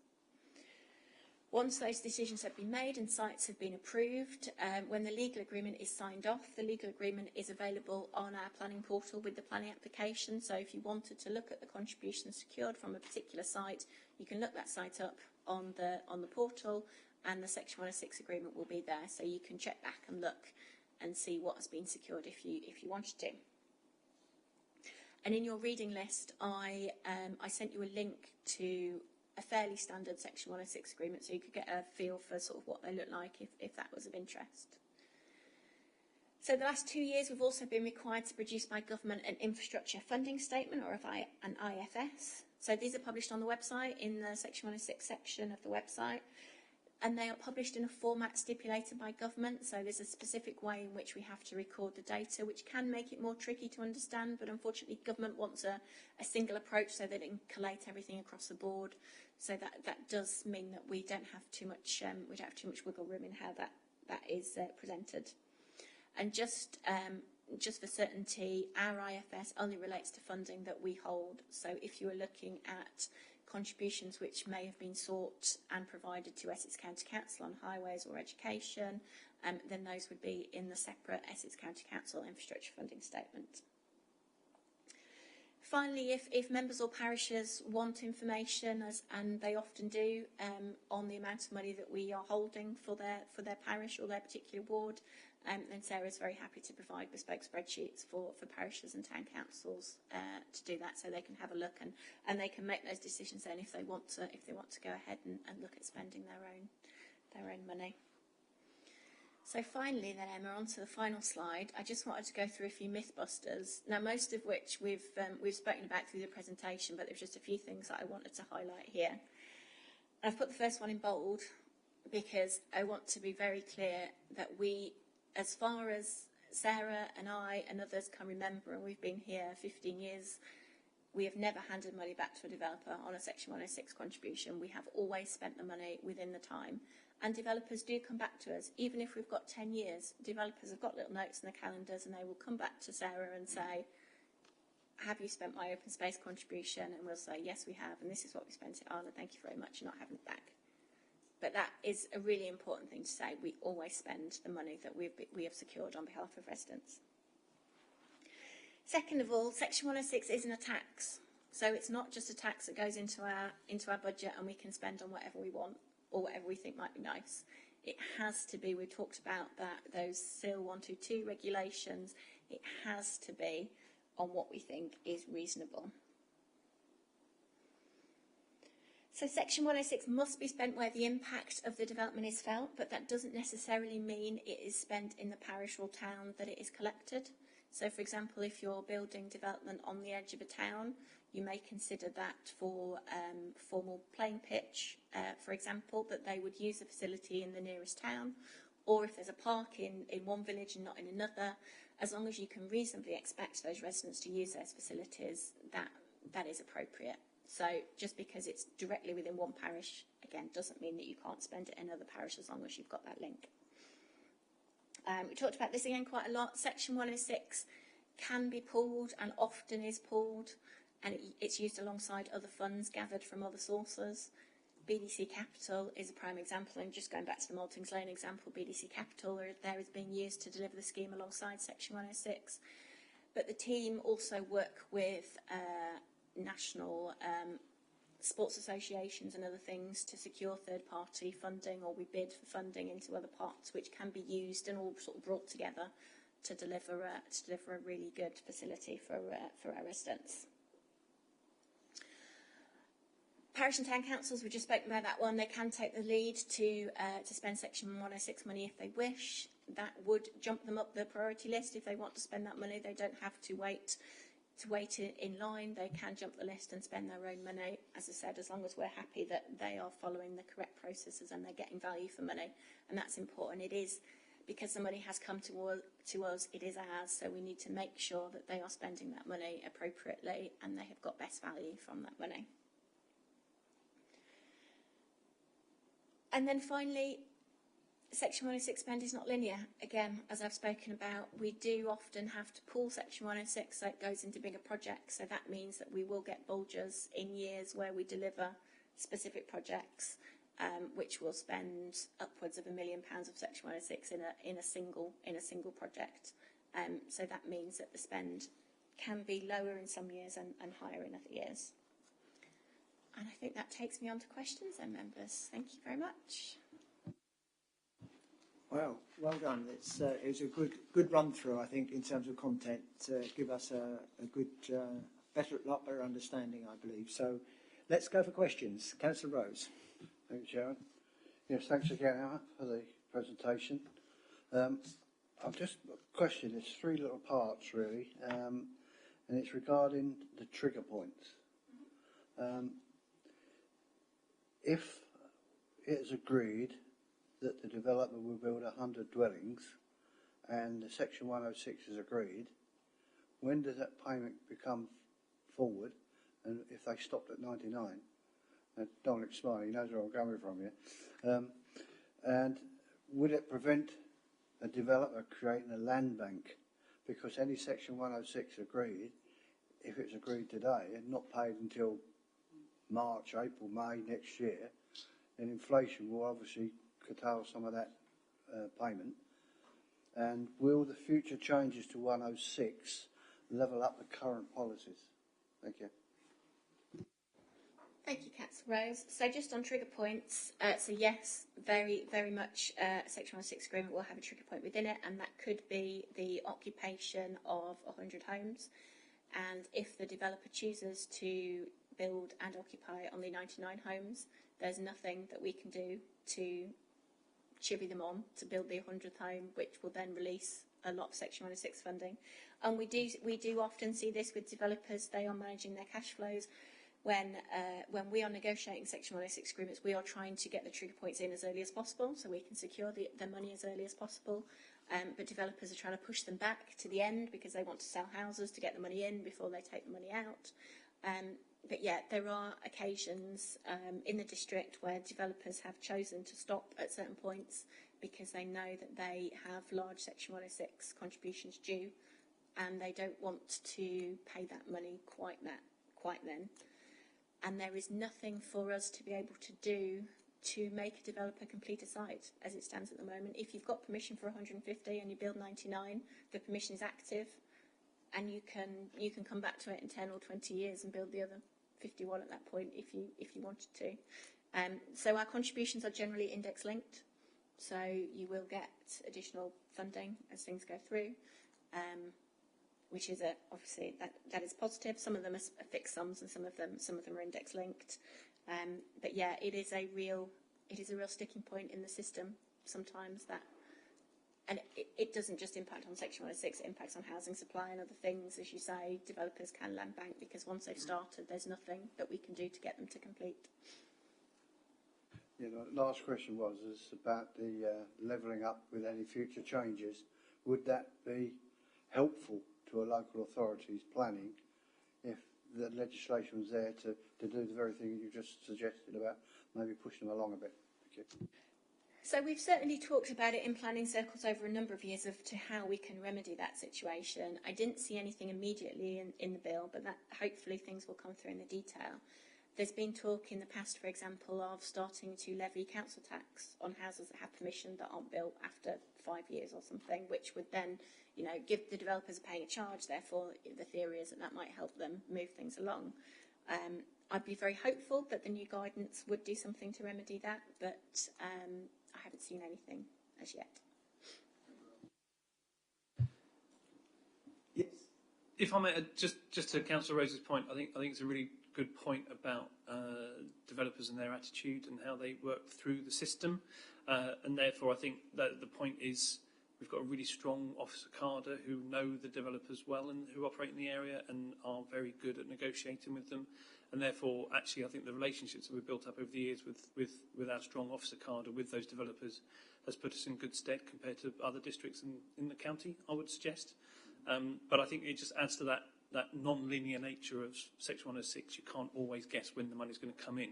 Once those decisions have been made and sites have been approved, when the legal agreement is signed off, the legal agreement is available on our planning portal with the planning application. So if you wanted to look at the contributions secured from a particular site, you can look that site up on the portal, and the Section 106 agreement will be there, so you can check back and look and see what has been secured if you wanted to. And in your reading list, I sent you a link to a fairly standard Section 106 agreement, so you could get a feel for sort of what they look like if that was of interest. So the last 2 years, we've also been required to produce by government an infrastructure funding statement, or an IFS. So these are published on the website in the Section 106 section of the website. And they are published in a format stipulated by government, so there's a specific way in which we have to record the data, which can make it more tricky to understand, but unfortunately government wants a single approach so that it can collate everything across the board. So that does mean that we don't have too much wiggle room in how that is presented. And just for certainty, our IFS only relates to funding that we hold. So if you are looking at contributions which may have been sought and provided to Essex County Council on highways or education, then those would be in the separate Essex County Council infrastructure funding statement. Finally, if members or parishes want information, and they often do, on the amount of money that we are holding for their parish or their particular ward, then Sarah's very happy to provide bespoke spreadsheets for parishes and town councils to do that, so they can have a look and they can make those decisions then if they want to go ahead and look at spending their own money. So finally then, Emma, on to the final slide. I just wanted to go through a few mythbusters, now most of which we've spoken about through the presentation, but there's just a few things that I wanted to highlight here. I've put the first one in bold because I want to be very clear that we, as far as Sarah and I and others can remember, and we've been here 15 years, we have never handed money back to a developer on a Section 106 contribution. We have always spent the money within the time. And developers do come back to us. Even if we've got 10 years, developers have got little notes in their calendars and they will come back to Sarah and say, have you spent my open space contribution? And we'll say, yes, we have. And this is what we spent it on. And thank you very much for not having it back. But that is a really important thing to say. We always spend the money that we have secured on behalf of residents. Second of all, Section 106 isn't a tax. So it's not just a tax that goes into our budget and we can spend on whatever we want or whatever we think might be nice. It has to be, we talked about that, those SIL 122 regulations, it has to be on what we think is reasonable. So Section 106 must be spent where the impact of the development is felt, but that doesn't necessarily mean it is spent in the parish or town that it is collected. So, for example, if you're building development on the edge of a town, you may consider that for formal playing pitch, for example, that they would use a facility in the nearest town, or if there's a park in one village and not in another, as long as you can reasonably expect those residents to use those facilities, that is appropriate. So just because it's directly within one parish, again, doesn't mean that you can't spend it in other parishes as long as you've got that link. We talked about this again quite a lot. Section 106 can be pooled and often is pooled, and it's used alongside other funds gathered from other sources. BDC Capital is a prime example, and just going back to the Maltings Lane example, BDC Capital there is being used to deliver the scheme alongside Section 106. But the team also work with national sports associations and other things to secure third-party funding, or we bid for funding into other parts, which can be used and all sort of brought together to deliver a really good facility for our residents. Parish and town councils, we've just spoken about that one. They can take the lead to spend Section 106 money if they wish. That would jump them up the priority list if they want to spend that money. They don't have to wait in line. They can jump the list and spend their own money, as I said, as long as we're happy that they are following the correct processes and they're getting value for money. And that's important. It is, because the money has come to us, it is ours, so we need to make sure that they are spending that money appropriately and they have got best value from that money. And then finally, Section 106 spend is not linear. Again, as I've spoken about, we do often have to pool Section 106 so it goes into bigger projects. So that means that we will get bulges in years where we deliver specific projects, which will spend upwards of £1 million of Section 106 in a single project. So that means that the spend can be lower in some years and higher in other years. And I think that takes me on to questions then, members. Thank you very much. Well done. It was a good run through, I think, in terms of content to give us a good, lot better understanding, I believe. So let's go for questions. Councillor Rose. Thank you, Chairman. Yes, thanks again, Emma, for the presentation. I've just a question. It's three little parts, really, and it's regarding the trigger points. If it is agreed that the developer will build 100 dwellings and the Section 106 is agreed, when does that payment become forward? And if they stopped at 99, Dominic Smiley knows where I'm coming from here, and would it prevent a developer creating a land bank? Because any Section 106 agreed, if it's agreed today and not paid until March, April, May next year, then inflation will obviously curtail some of that payment. And will the future changes to 106 level up the current policies? Thank you. Thank you, Councillor Rose. So just on trigger points, so yes, very, very much Section 106 agreement will have a trigger point within it, and that could be the occupation of 100 homes. And if the developer chooses to build and occupy on the 99 homes, there's nothing that we can do to chivvy them on to build the 100th home, which will then release a lot of Section 106 funding. And we do often see this with developers. They are managing their cash flows. When we are negotiating Section 106 agreements, we are trying to get the trigger points in as early as possible so we can secure the money as early as possible. But developers are trying to push them back to the end because they want to sell houses to get the money in before they take the money out. But yeah, there are occasions in the district where developers have chosen to stop at certain points because they know that they have large Section 106 contributions due and they don't want to pay that money quite then. And there is nothing for us to be able to do to make a developer complete a site as it stands at the moment. If you've got permission for 150 and you build 99, the permission is active and you can come back to it in 10 or 20 years and build the other 51 at that point if you wanted to. So our contributions are generally index linked, so you will get additional funding as things go through, which is obviously that is positive. Some of them are fixed sums and some of them are index linked. But yeah, it is a real sticking point in the system sometimes that. And it doesn't just impact on Section 106, it impacts on housing supply and other things. As you say, developers can land bank because once they've started, there's nothing that we can do to get them to complete. Yeah, the last question was about the levelling up with any future changes. Would that be helpful to a local authority's planning if the legislation was there to do the very thing you just suggested about maybe pushing them along a bit? Thank you. So we've certainly talked about it in planning circles over a number of years to how we can remedy that situation. I didn't see anything immediately in the bill, but that hopefully things will come through in the detail. There's been talk in the past, for example, of starting to levy council tax on houses that have permission that aren't built after 5 years or something, which would then, give the developers paying a charge. Therefore, the theory is that might help them move things along. I'd be very hopeful that the new guidance would do something to remedy that, but I haven't seen anything as yet. Yes. If I may, just to Councillor Rose's point, I think it's a really good point about developers and their attitude and how they work through the system, and therefore I think that the point is we've got a really strong officer cadre who know the developers well and who operate in the area and are very good at negotiating with them. And therefore, actually, I think the relationships that we've built up over the years with our strong officer cadre with those developers has put us in good stead compared to other districts in the county, I would suggest. But I think it just adds to that non-linear nature of Section 106. You can't always guess when the money's going to come in.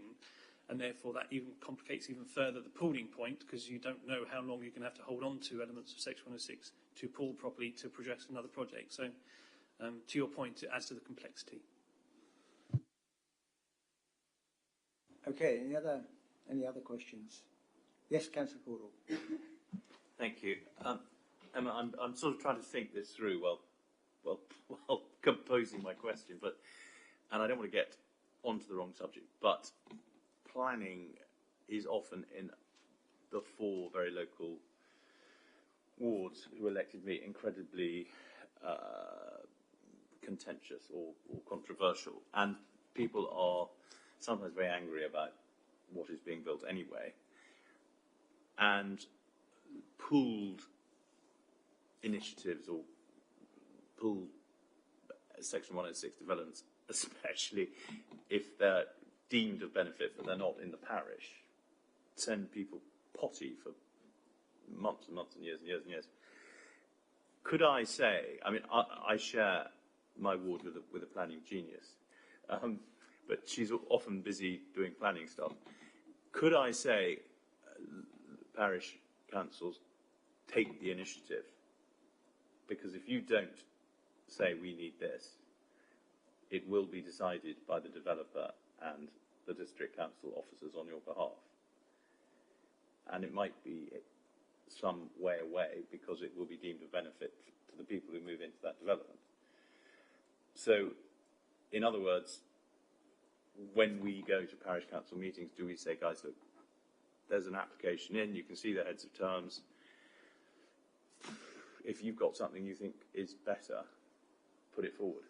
And therefore, that even complicates even further the pooling point because you don't know how long you're going to have to hold on to elements of Section 106 to pool properly to progress another project. So, to your point, it adds to the complexity. Okay, any other questions? Yes, Councillor Caudle. Thank you. Emma, I'm sort of trying to think this through while composing my question, and I don't want to get onto the wrong subject, but planning is often in the 4 very local wards who elected me incredibly contentious or controversial, and people are sometimes very angry about what is being built anyway, and pooled initiatives or pooled Section 106 developments, especially if they're deemed of benefit but they're not in the parish, send people potty for months and months and years and years and years. Could I say, I mean, I share my ward with a planning genius, but she's often busy doing planning stuff. Could I say parish councils take the initiative? Because if you don't say we need this, it will be decided by the developer and the district council officers on your behalf. And it might be some way away because it will be deemed of benefit to the people who move into that development. So, in other words, when we go to parish council meetings, do we say, guys, look, there's an application in, you can see the heads of terms. If you've got something you think is better, put it forward.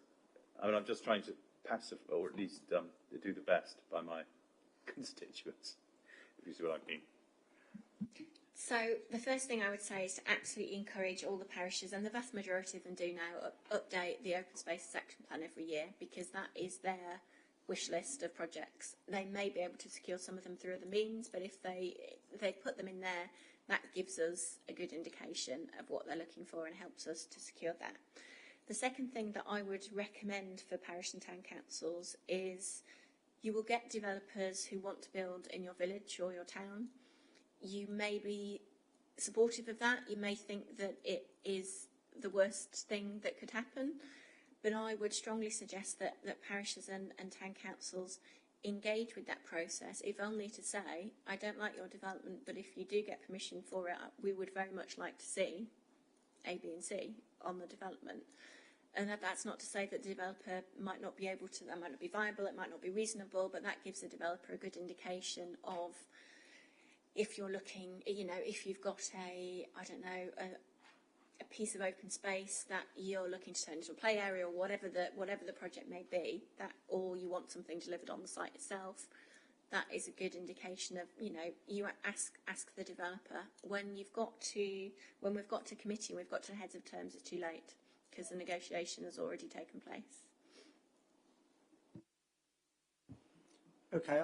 I mean, I'm just trying to pacify, or at least do the best by my constituents, if you see what I mean. So the first thing I would say is to absolutely encourage all the parishes, and the vast majority of them do now, update the open spaces action plan every year, because that is their wish list of projects. They may be able to secure some of them through other means, but if they put them in there, that gives us a good indication of what they're looking for and helps us to secure that. The second thing that I would recommend for parish and town councils is you will get developers who want to build in your village or your town. You may be supportive of that. You may think that it is the worst thing that could happen. But I would strongly suggest that parishes and town councils engage with that process, if only to say, I don't like your development, but if you do get permission for it, we would very much like to see A, B and C on the development. And that's not to say that the developer might not be able to, that might not be viable, it might not be reasonable, but that gives the developer a good indication of if you're looking, you know, if you've got a piece of open space that you're looking to turn into a play area or whatever the project may be, that, or you want something delivered on the site itself, that is a good indication of, you know, you ask the developer when we've got to committee and we've got to heads of terms, it's too late because the negotiation has already taken place. Okay,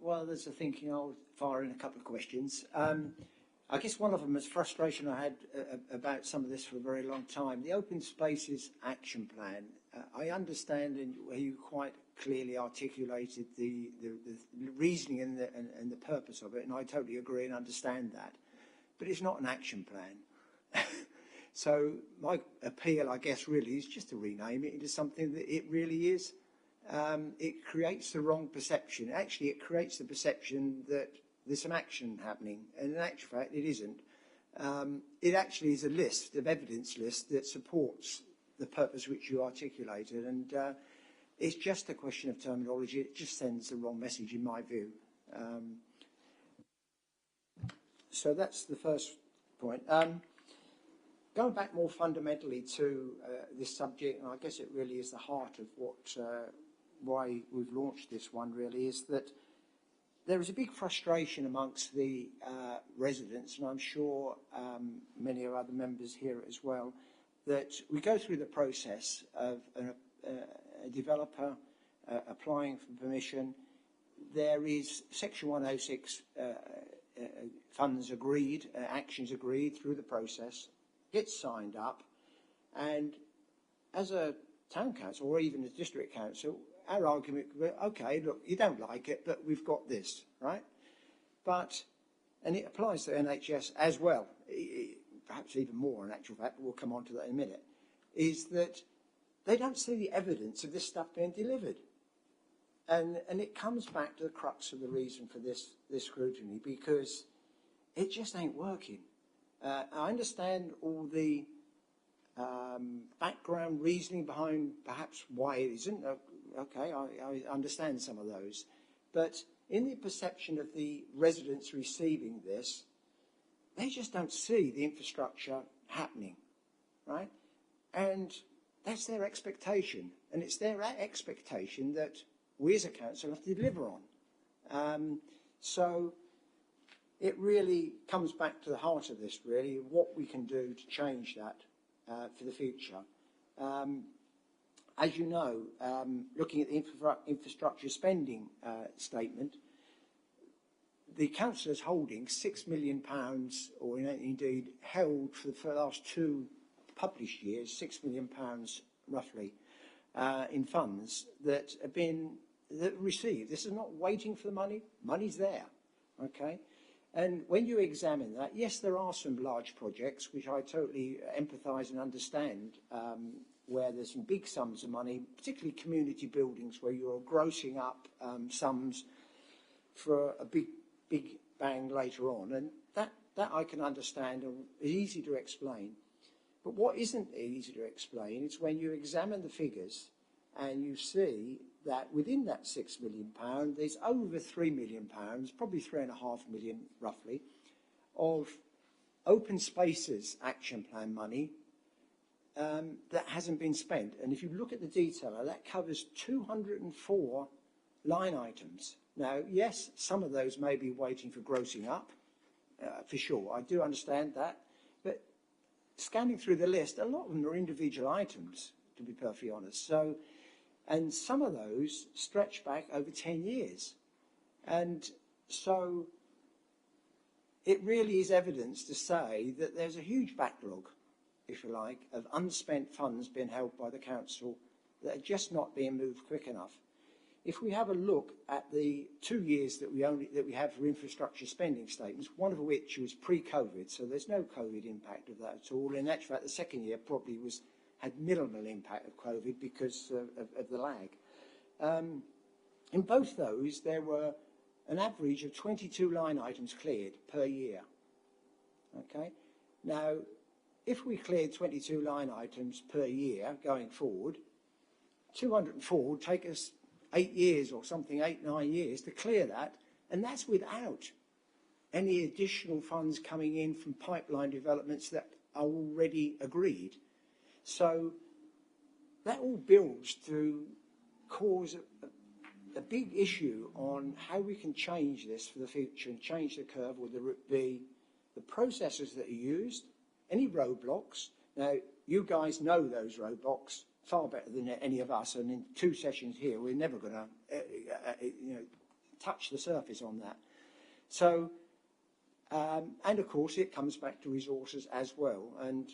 while there's a thinking, I'll fire in a couple of questions. I guess one of them is frustration I had about some of this for a very long time. The Open Spaces Action Plan, I understand, and you quite clearly articulated the reasoning and the purpose of it, and I totally agree and understand that. But it's not an action plan. So my appeal, I guess, really is just to rename it into something that it really is. It creates the wrong perception. Actually, it creates the perception that there's some action happening, and in actual fact, it isn't. It actually is a list, of evidence list, that supports the purpose which you articulated, and it's just a question of terminology. It just sends the wrong message, in my view. So that's the first point. Going back more fundamentally to this subject, and I guess it really is the heart of why we've launched this one, really, is that there is a big frustration amongst the residents, and I'm sure many of other members here as well, that we go through the process of a developer applying for permission. There is Section 106 funds agreed, actions agreed through the process, gets signed up, and as a town council or even a district council, our argument could be, okay, look, you don't like it, but we've got this, right? But, and it applies to NHS as well, perhaps even more in actual fact, but we'll come on to that in a minute, is that they don't see the evidence of this stuff being delivered. And it comes back to the crux of the reason for this scrutiny, because it just ain't working. I understand all the background reasoning behind perhaps why it isn't. Okay, I understand some of those. But in the perception of the residents receiving this, they just don't see the infrastructure happening, right? And that's their expectation. And it's their expectation that we as a council have to deliver on. So it really comes back to the heart of this, really, what we can do to change that for the future. As you know, looking at the infrastructure spending statement, the council is holding £6 million, or indeed held for the last two published years, £6 million roughly, in funds that have been received. This is not waiting for the money. Money's there, okay? And when you examine that, yes, there are some large projects which I totally empathise and understand, where there's some big sums of money, particularly community buildings where you're grossing up sums for a big bang later on. And that I can understand and is easy to explain. But what isn't easy to explain is when you examine the figures and you see that within that £6 million, there's over £3 million, probably £3.5 million roughly, of open spaces action plan money that hasn't been spent. And if you look at the detail, that covers 204 line items. Now, yes, some of those may be waiting for grossing up, for sure. I do understand that. But scanning through the list, a lot of them are individual items, to be perfectly honest. So, and some of those stretch back over 10 years. And so it really is evidence to say that there's a huge backlog, if you like, of unspent funds being held by the council that are just not being moved quick enough. If we have a look at the 2 years that we have for infrastructure spending statements, one of which was pre-COVID, so there's no COVID impact of that at all. In actual fact, the second year probably had minimal impact of COVID because of the lag. In both those, there were an average of 22 line items cleared per year. Okay, now if we cleared 22 line items per year going forward, 204 would take us 8 years or something, 8-9 years to clear that, and that's without any additional funds coming in from pipeline developments that are already agreed. So that all builds to cause a big issue on how we can change this for the future and change the curve, whether it be the processes that are used, any roadblocks. Now, you guys know those roadblocks far better than any of us, and in 2 sessions here, we're never going to touch the surface on that. So, and of course, it comes back to resources as well. And,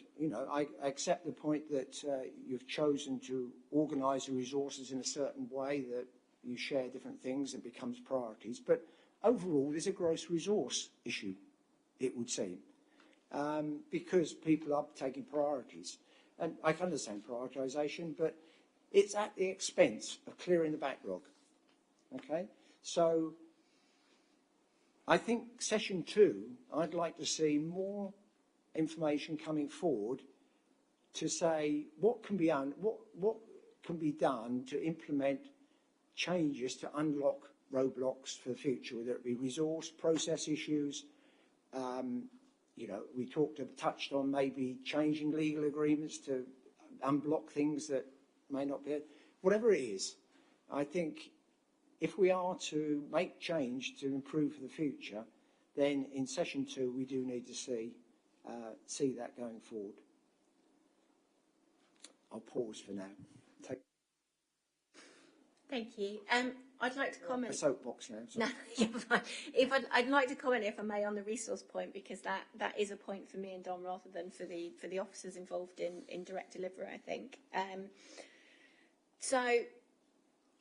I accept the point that you've chosen to organise the resources in a certain way, that you share different things and becomes priorities. But overall, there's a gross resource issue, it would seem, because people are taking priorities. And I can understand prioritisation, but it's at the expense of clearing the backlog. Okay? So I think session 2, I'd like to see more information coming forward to say what can be done, what can be done to implement changes to unlock roadblocks for the future, whether it be resource, process issues. We touched on maybe changing legal agreements to unblock things that may not be. Whatever it is, I think if we are to make change to improve for the future, then in session 2 we do need to see that going forward. I'll pause for now. Thank you. I'd like to comment. A soapbox now. No, you're fine. I'd like to comment, if I may, on the resource point, because that is a point for me and Don rather than for the officers involved in direct delivery, I think. So,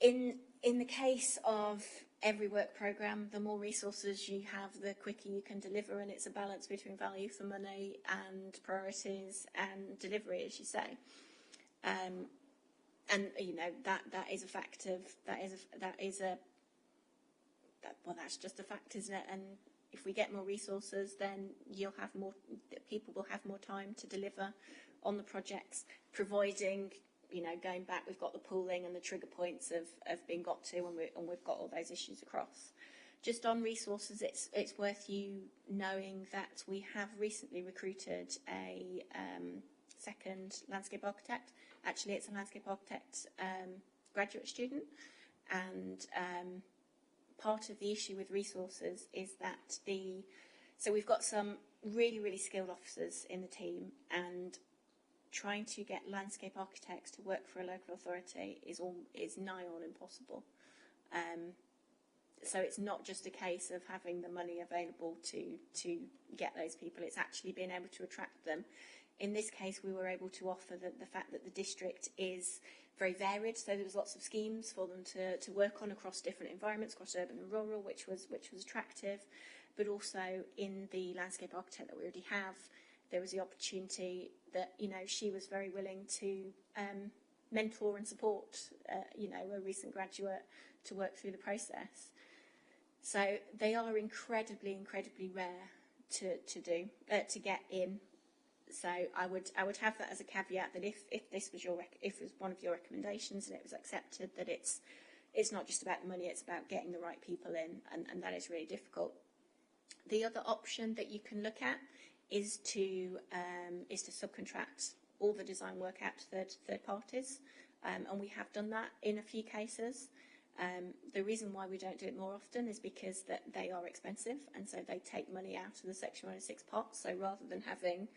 in the case of every work programme, the more resources you have, the quicker you can deliver, and it's a balance between value for money and priorities and delivery, as you say. And that is a fact of that's just a fact, isn't it? And if we get more resources, then people will have more time to deliver on the projects, providing, going back, we've got the pooling and the trigger points have been got to, and we've got all those issues across. Just on resources, it's worth you knowing that we have recently recruited a second landscape architect. Actually, it's a landscape architect graduate student, and part of the issue with resources is that so we've got some really, really skilled officers in the team, and trying to get landscape architects to work for a local authority is nigh on impossible. So it's not just a case of having the money available to get those people, it's actually being able to attract them. In this case, we were able to offer the fact that the district is very varied, so there was lots of schemes for them to work on across different environments, across urban and rural, which was attractive. But also in the landscape architect that we already have, there was the opportunity that she was very willing to mentor and support a recent graduate to work through the process. So they are incredibly, incredibly rare to get in. So I would have that as a caveat, that if this was if it was one of your recommendations and it was accepted, that it's not just about the money, it's about getting the right people in, and that is really difficult. The other option that you can look at is to subcontract all the design work out to third parties, and we have done that in a few cases. The reason why we don't do it more often is because that they are expensive, and so they take money out of the Section 106 pot. So rather than having,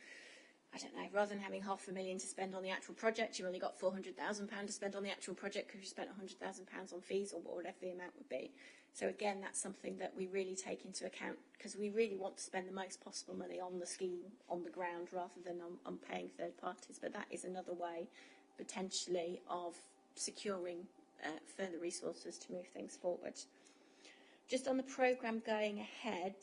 I don't know, rather than having £500,000 to spend on the actual project, you've only got £400,000 to spend on the actual project because you spent £100,000 on fees or whatever the amount would be. So again, that's something that we really take into account because we really want to spend the most possible money on the scheme on the ground rather than on paying third parties. But that is another way, potentially, of securing further resources to move things forward. Just on the programme going ahead,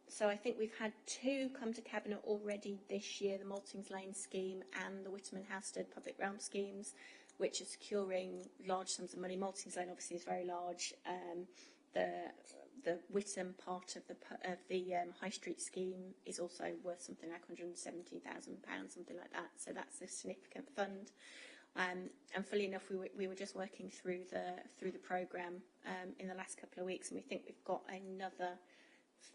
so I think we've had 2 come to Cabinet already this year, the Maltings Lane scheme and the Whittam and Houstead public realm schemes, which are securing large sums of money. Maltings Lane obviously is very large. The Whittam part of the High Street scheme is also worth something like £170,000, something like that. So that's a significant fund. And fully enough, we were just working through the programme in the last couple of weeks, and we think we've got another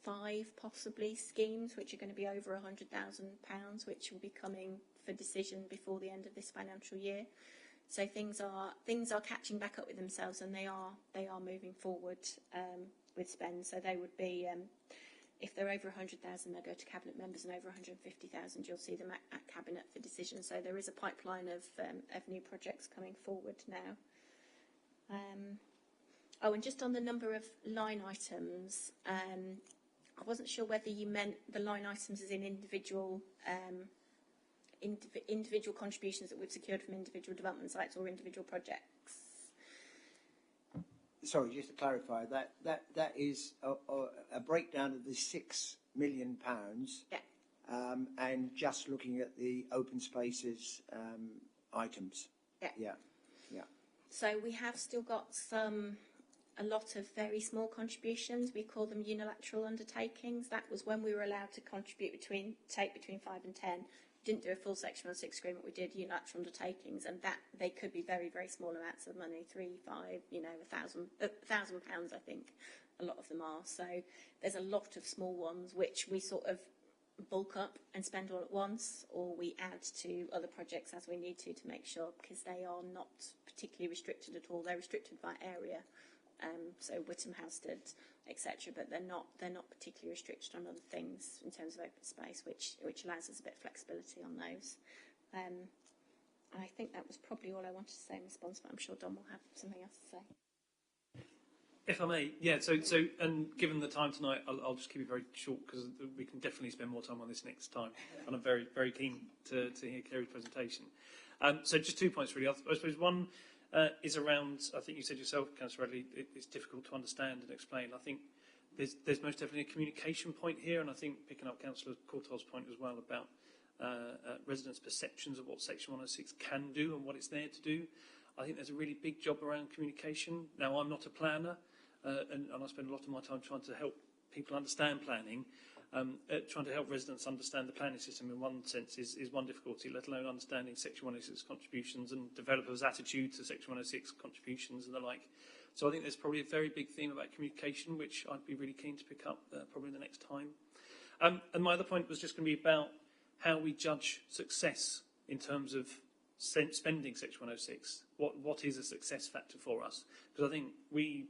5 possibly schemes which are going to be over £100,000, which will be coming for decision before the end of this financial year. So things are catching back up with themselves, and they are moving forward with spend. So they would be, if they're over 100,000, they'll go to Cabinet members, and over 150,000, you'll see them at Cabinet for decision. So there is a pipeline of new projects coming forward now. And just on the number of line items, I wasn't sure whether you meant the line items as in individual contributions that we've secured from individual development sites or individual projects. Sorry, just to clarify, that is a breakdown of the £6 million, Yeah. And just looking at the open spaces items. Yeah. Yeah. So we have still got a lot of very small contributions. We call them unilateral undertakings. That was when we were allowed to take between 5 and 10. We didn't do a full Section 106 agreement. We did unilateral undertakings, and that they could be very, very small amounts of money, 3, 5, £1,000, I think. A lot of them are. So there's a lot of small ones which we sort of bulk up and spend all at once, or we add to other projects as we need to make sure, because they are not particularly restricted at all. They're restricted by area. So Whittam, Houstead, etc. But they're not particularly restricted on other things in terms of open space, which allows us a bit of flexibility on those. And I think that was probably all I wanted to say in response, but I'm sure Don will have something else to say. If I may, yeah. So, and given the time tonight, I'll just keep it very short because we can definitely spend more time on this next time, and I'm very, very keen to hear Kerry's presentation. So, just 2 points really. I suppose one. Is around, I think you said yourself, Councillor Radley, it's difficult to understand and explain. I think there's most definitely a communication point here, and I think picking up Councillor Courtault's point as well about residents' perceptions of what Section 106 can do and what it's there to do. I think there's a really big job around communication. Now, I'm not a planner, and I spend a lot of my time trying to help people understand planning. Trying to help residents understand the planning system in one sense is one difficulty, let alone understanding Section 106 contributions and developers' attitude to Section 106 contributions and the like. So I think there's probably a very big theme about communication, which I'd be really keen to pick up probably the next time. And my other point was just going to be about how we judge success in terms of spending Section 106. What is a success factor for us? Because I think we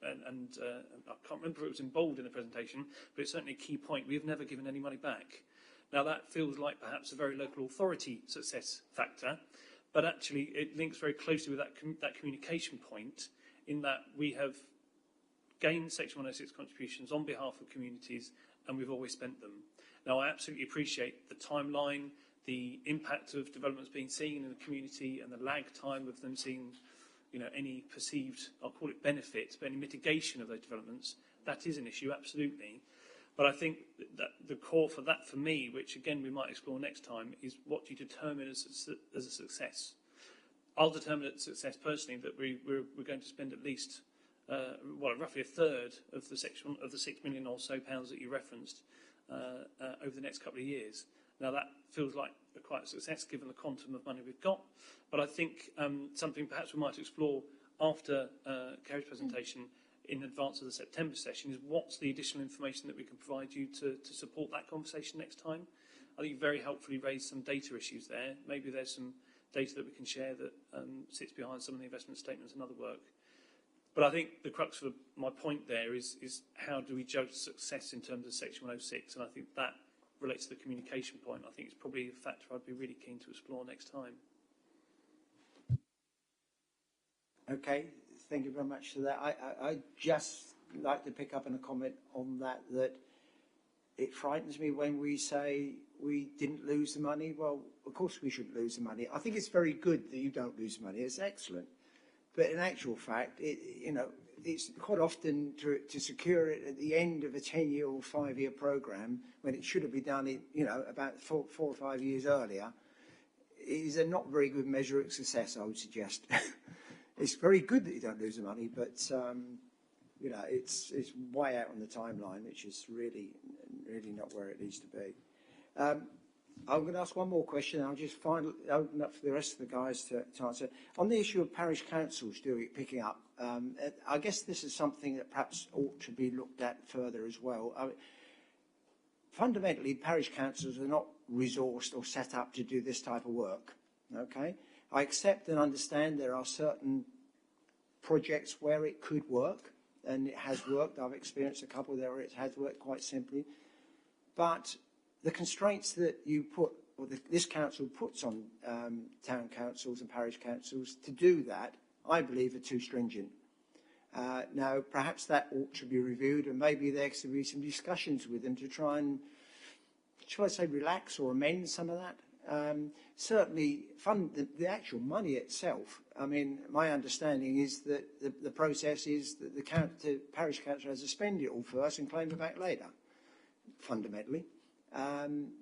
and I can't remember if it was in bold in the presentation, but it's certainly a key point. We have never given any money back. Now that feels like perhaps a very local authority success factor, but actually it links very closely with that communication point in that we have gained Section 106 contributions on behalf of communities and we've always spent them. Now I absolutely appreciate the timeline, the impact of developments being seen in the community and the lag time of them seeing, any perceived, I'll call it benefit, but any mitigation of those developments, that is an issue, absolutely. But I think that the core for that, for me, which again we might explore next time, is what you determine as a success. I'll determine as a success personally that we're going to spend at least, roughly a third of the section of the £6 million or so pounds that you referenced over the next couple of years. Now that feels like quite a success given the quantum of money we've got, but I think something perhaps we might explore after Kerry's presentation in advance of the September session is what's the additional information that we can provide you to support that conversation next time. I think you very helpfully raised some data issues there. Maybe there's some data that we can share that sits behind some of the investment statements and other work. But I think the crux of my point there is how do we judge success in terms of Section 106? And I think that relates to the communication point. I think it's probably a factor I'd be really keen to explore next time. Okay, thank you very much for that. I just like to pick up on a comment on that it frightens me when we say we didn't lose the money. Well, of course we shouldn't lose the money. I think it's very good that you don't lose the money. It's excellent. But in actual fact, it's quite often to secure it at the end of a 10-year or 5-year programme when it should have been done about 4 or 5 years earlier is a not very good measure of success, I would suggest. It's very good that you don't lose the money, but it's way out on the timeline, which is really not where it needs to be. I'm going to ask one more question. I'll just open up for the rest of the guys to answer. On the issue of parish councils picking up, I guess this is something that perhaps ought to be looked at further as well. Fundamentally, parish councils are not resourced or set up to do this type of work. Okay, I accept and understand there are certain projects where it could work, and it has worked. I've experienced a couple there where it has worked quite simply, but the constraints that you put, or this council puts on town councils and parish councils to do that, I believe are too stringent. Now, perhaps that ought to be reviewed, and maybe there should be some discussions with them to try and, shall I say, relax or amend some of that. Certainly, fund the actual money itself. I mean, my understanding is that the process is that the parish council has to spend it all first and claim it back later, fundamentally.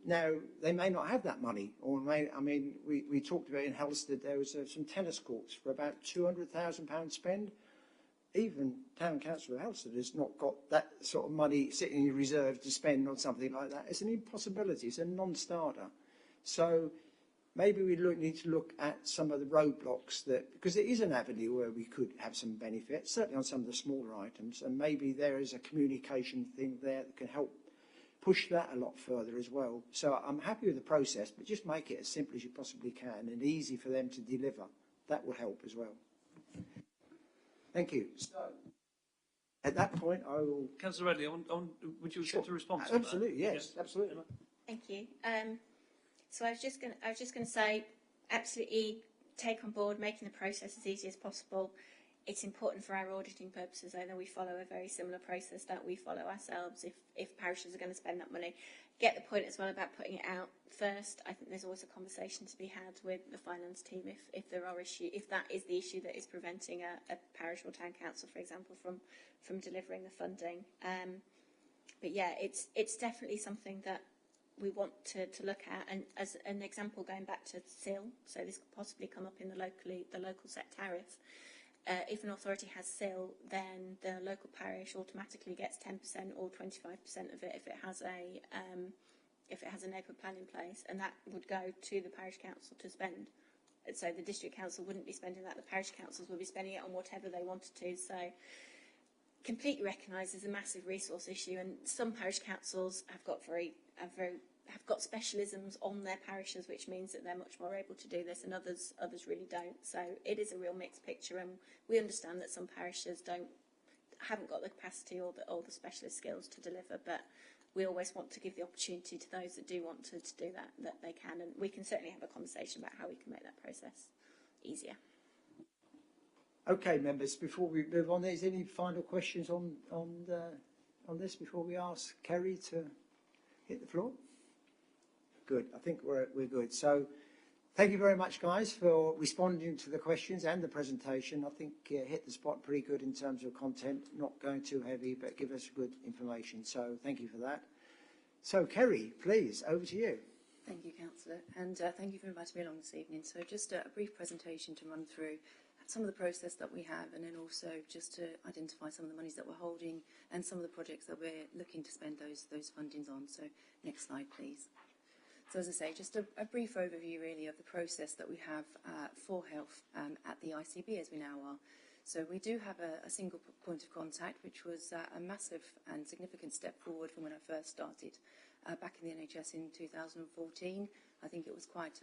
Now, they may not have that money, we talked about in Helsted there was some tennis courts for about £200,000 spend. Even Town Council of Helsted has not got that sort of money sitting in reserve to spend on something like that. It's an impossibility. It's a non-starter. So maybe we need to look at some of the roadblocks because it is an avenue where we could have some benefit, certainly on some of the smaller items, and maybe there is a communication thing there that can help push that a lot further as well. So I'm happy with the process, but just make it as simple as you possibly can and easy for them to deliver. That will help as well. Thank you. So, at that point, I will... Councillor Radley, would you accept a response to absolutely, that? yes, absolutely. Thank you. So I was just going to say, absolutely take on board making the process as easy as possible. It's important for our auditing purposes, though, that we follow a very similar process that we follow ourselves if parishes are going to spend that money. Get the point as well about putting it out first. I think there's always a conversation to be had with the finance team if there are if that is the issue that is preventing a parish or town council, for example, from delivering the funding. But yeah, it's definitely something that we want to look at. And as an example, going back to SIL, so this could possibly come up in the local set tariff. If an authority has SIL, then the local parish automatically gets 10% or 25% of it if it has a neighbourhood plan in place, and that would go to the parish council to spend. So the district council wouldn't be spending that; the parish councils would be spending it on whatever they wanted to. So, completely recognise there's a massive resource issue, and some parish councils have got specialisms on their parishes, which means that they're much more able to do this, and others really don't. So it is a real mixed picture, and we understand that some parishes haven't got the capacity or the specialist skills to deliver, but we always want to give the opportunity to those that do want to do that they can, and we can certainly have a conversation about how we can make that process easier. Okay, members, before we move on, is there any final questions on this before we ask Kerry to hit the floor? Good. I think we're good. So thank you very much, guys, for responding to the questions and the presentation. I think hit the spot pretty good in terms of content, not going too heavy, but give us good information. So thank you for that. So, Kerry, please, over to you. Thank you, Councillor, and thank you for inviting me along this evening. So just a brief presentation to run through some of the process that we have, and then also just to identify some of the monies that we're holding and some of the projects that we're looking to spend those fundings on. So next slide, please. So as I say, just a brief overview really of the process that we have for health at the ICB as we now are. So we do have a single point of contact, which was a massive and significant step forward from when I first started back in the NHS in 2014. I think it was quite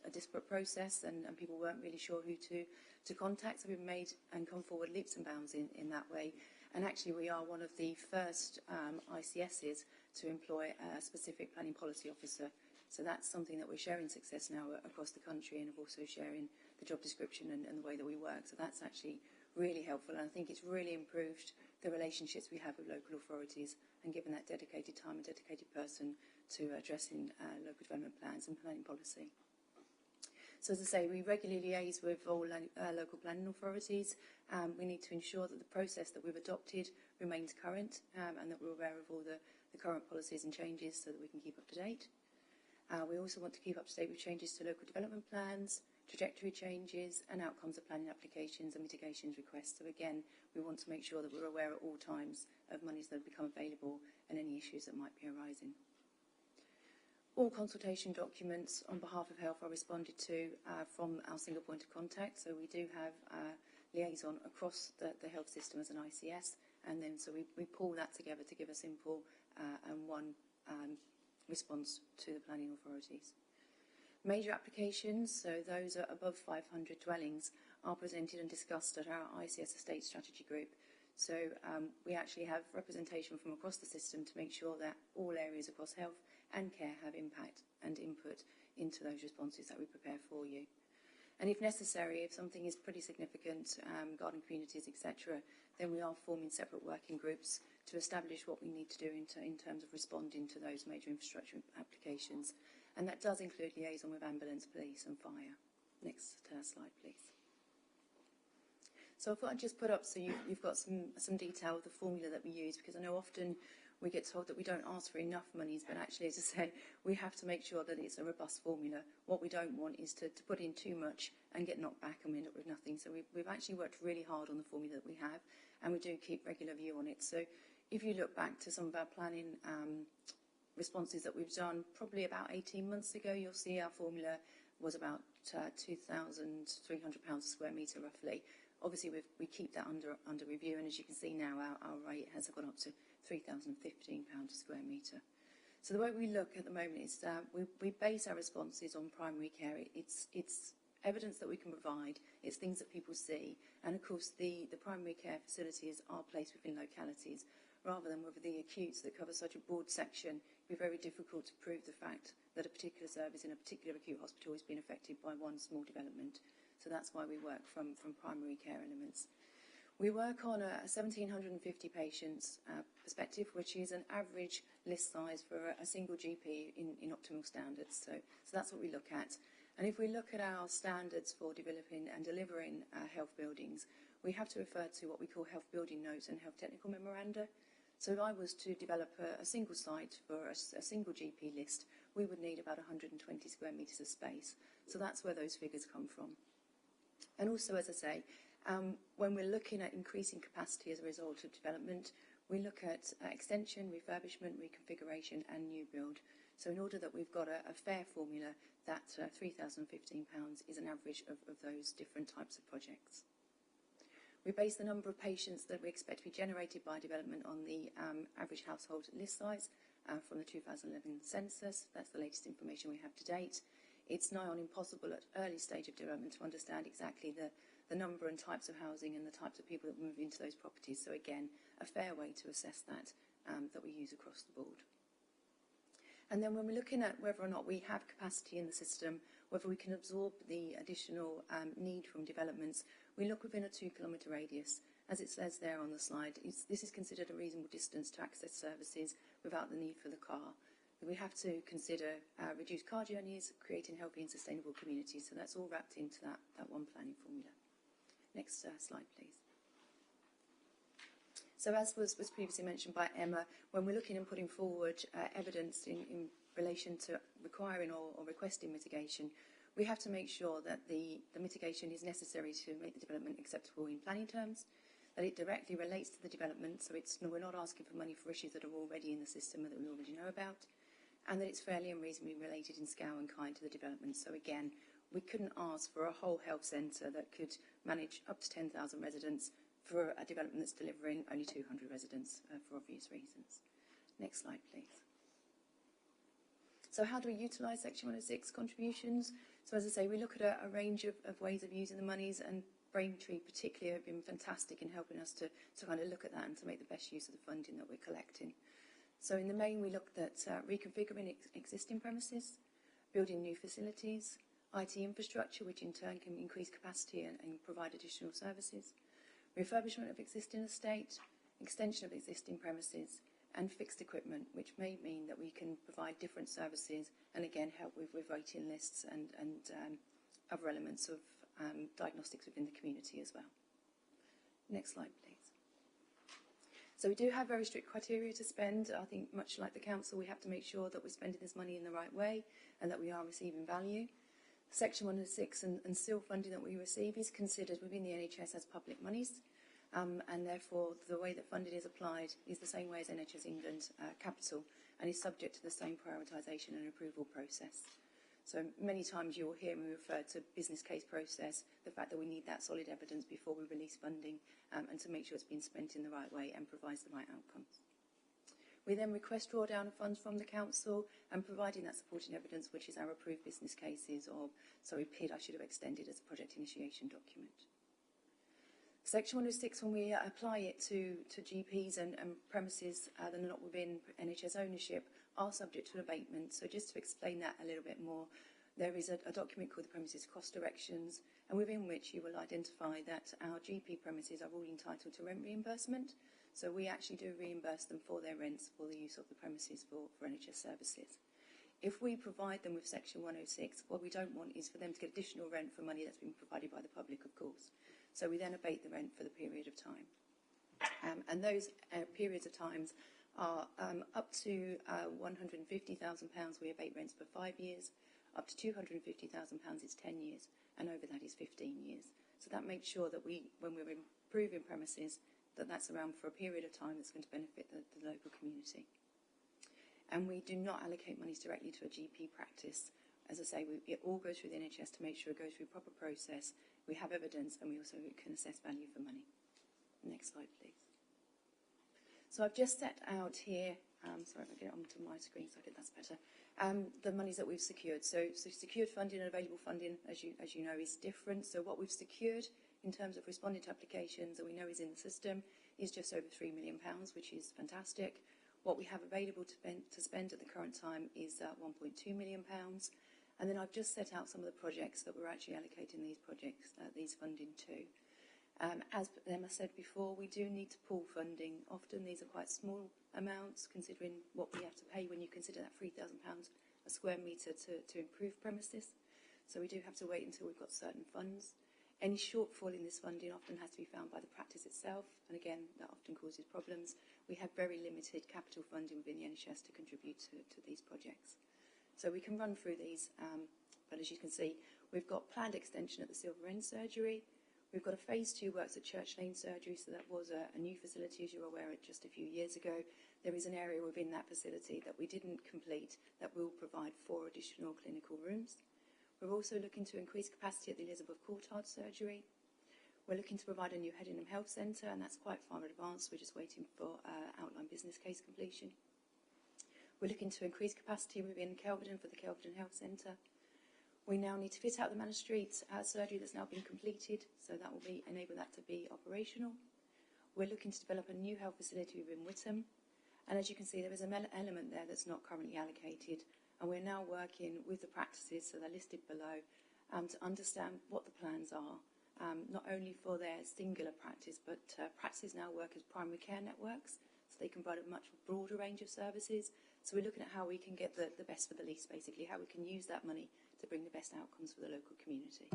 a disparate process, and people weren't really sure who to contact. So we've made and come forward leaps and bounds in that way. And actually, we are one of the first ICSs to employ a specific planning policy officer. So that's something that we're sharing success now across the country, and also sharing the job description and the way that we work. So that's actually really helpful, and I think it's really improved the relationships we have with local authorities and given that dedicated time and dedicated person to addressing local development plans and planning policy. So as I say, we regularly liaise with all local planning authorities. We need to ensure that the process that we've adopted remains current, and that we're aware of all the current policies and changes so that we can keep up to date. We also want to keep up to date with changes to local development plans, trajectory changes and outcomes of planning applications and mitigations requests. So again, we want to make sure that we're aware at all times of monies that have become available and any issues that might be arising. All consultation documents on behalf of health are responded to from our single point of contact. So we do have liaison across the health system as an ICS, and then so we pull that together to give a simple and one response to the planning authorities. Major applications, so those are above 500 dwellings, are presented and discussed at our ICS Estate Strategy Group. So we actually have representation from across the system to make sure that all areas across health and care have impact and input into those responses that we prepare for you. And if necessary, if something is pretty significant, garden communities, etc., then we are forming separate working groups to establish what we need to do in terms of responding to those major infrastructure applications. And that does include liaison with ambulance, police and fire. Next slide, please. So I thought I'd just put up so you've got some detail of the formula that we use, because I know often we get told that we don't ask for enough monies, but actually, as I say, we have to make sure that it's a robust formula. What we don't want is to put in too much and get knocked back and we end up with nothing. So we've actually worked really hard on the formula that we have, and we do keep regular view on it. So if you look back to some of our planning responses that we've done probably about 18 months ago, you'll see our formula was about £2,300 a square metre roughly. Obviously we keep that under review, and as you can see now our rate has gone up to £3,015 a square metre. So the way we look at the moment is that we base our responses on primary care. It's evidence that we can provide, it's things that people see, and of course the primary care facilities are placed within localities. Rather than with the acutes that cover such a broad section, it would be very difficult to prove the fact that a particular service in a particular acute hospital has been affected by one small development. So that's why we work from primary care elements. We work on a 1,750 patients perspective, which is an average list size for a single GP in optimal standards. So that's what we look at. And if we look at our standards for developing and delivering health buildings, we have to refer to what we call health building notes and health technical memoranda. So if I was to develop a single site for a single GP list, we would need about 120 square metres of space. So that's where those figures come from. And also, as I say, when we're looking at increasing capacity as a result of development, we look at extension, refurbishment, reconfiguration and new build. So in order that we've got a fair formula, that £3,015 is an average of those different types of projects. We base the number of patients that we expect to be generated by development on the average household list size from the 2011 census. That's the latest information we have to date. It's nigh on impossible at early stage of development to understand exactly the number and types of housing and the types of people that move into those properties. So again, a fair way to assess that that we use across the board. And then when we're looking at whether or not we have capacity in the system, whether we can absorb the additional need from developments, we look within a 2-kilometre radius. As it says there on the slide, this is considered a reasonable distance to access services without the need for the car. We have to consider reduced car journeys, creating healthy and sustainable communities. So that's all wrapped into that one planning formula. Next slide, please. So as was previously mentioned by Emma, when we're looking and putting forward evidence in relation to requiring or requesting mitigation, we have to make sure that the mitigation is necessary to make the development acceptable in planning terms, that it directly relates to the development, so we're not asking for money for issues that are already in the system and that we already know about, and that it's fairly and reasonably related in scale and kind to the development. So again, we couldn't ask for a whole health centre that could manage up to 10,000 residents for a development that's delivering only 200 residents for obvious reasons. Next slide, please. So how do we utilise Section 106 contributions? So as I say, we look at a range of ways of using the monies, and Braintree particularly have been fantastic in helping us to kind of look at that and to make the best use of the funding that we're collecting. So in the main, we looked at reconfiguring existing premises, building new facilities, IT infrastructure, which in turn can increase capacity and provide additional services, refurbishment of existing estate, extension of existing premises, and fixed equipment, which may mean that we can provide different services and again help with waiting lists and other elements of diagnostics within the community as well. Next slide, please. So we do have very strict criteria to spend. I think much like the council, we have to make sure that we're spending this money in the right way and that we are receiving value. Section 106 and SIL funding that we receive is considered within the NHS as public monies, and therefore the way that funding is applied is the same way as NHS England capital, and is subject to the same prioritisation and approval process. So many times you will hear me refer to business case process, the fact that we need that solid evidence before we release funding, and to make sure it's been spent in the right way and provides the right outcomes. We then request drawdown of funds from the council and providing that supporting evidence, which is our approved business cases, or, sorry, PID I should have extended as a project initiation document. Section 106, when we apply it to GPs and premises that are not within NHS ownership, are subject to abatement. So just to explain that a little bit more, there is a document called the Premises Cost Directions, and within which you will identify that our GP premises are all entitled to rent reimbursement. So we actually do reimburse them for their rents for the use of the premises for NHS services. If we provide them with Section 106, what we don't want is for them to get additional rent for money that's been provided by the public, of course. So we then abate the rent for the period of time. And those periods of times are up to £150,000 we abate rents for 5 years, up to £250,000 is 10 years, and over that is 15 years. So that makes sure that when we're improving premises, that's around for a period of time that's going to benefit the local community. And we do not allocate monies directly to a GP practice. As I say, it all goes through the NHS to make sure it goes through proper process. We have evidence, and we also can assess value for money. Next slide, please. So I've just set out here, sorry if I get it onto my screen so I think that's better, the monies that we've secured. So secured funding and available funding, as you know, is different. So what we've secured in terms of responding to applications that we know is in the system is just over £3 million, which is fantastic. What we have available to spend at the current time is £1.2 million. And then I've just set out some of the projects that we're actually allocating these funding to. As Emma said before, we do need to pool funding. Often these are quite small amounts, considering what we have to pay when you consider that £3,000 a square metre to improve premises. So we do have to wait until we've got certain funds. Any shortfall in this funding often has to be found by the practice itself, and again, that often causes problems. We have very limited capital funding within the NHS to contribute to these projects. So we can run through these, but as you can see, we've got planned extension at the Silver End Surgery. We've got a phase 2 works at Church Lane Surgery, so that was a new facility, as you're aware, just a few years ago. There is an area within that facility that we didn't complete that will provide 4 additional clinical rooms. We're also looking to increase capacity at the Elizabeth Courtard Surgery. We're looking to provide a new Headingham Health Centre, and that's quite far advanced. We're just waiting for outline business case completion. We're looking to increase capacity within Kelvedon for the Kelvedon Health Centre. We now need to fit out the Manor Street surgery that's now been completed, so that will enable that to be operational. We're looking to develop a new health facility within Witham, and as you can see, there is an element there that's not currently allocated, and we're now working with the practices, so they're listed below, to understand what the plans are, not only for their singular practice, but practices now work as primary care networks, so they can provide a much broader range of services. So we're looking at how we can get the best for the least, basically, how we can use that money to bring the best outcomes for the local community.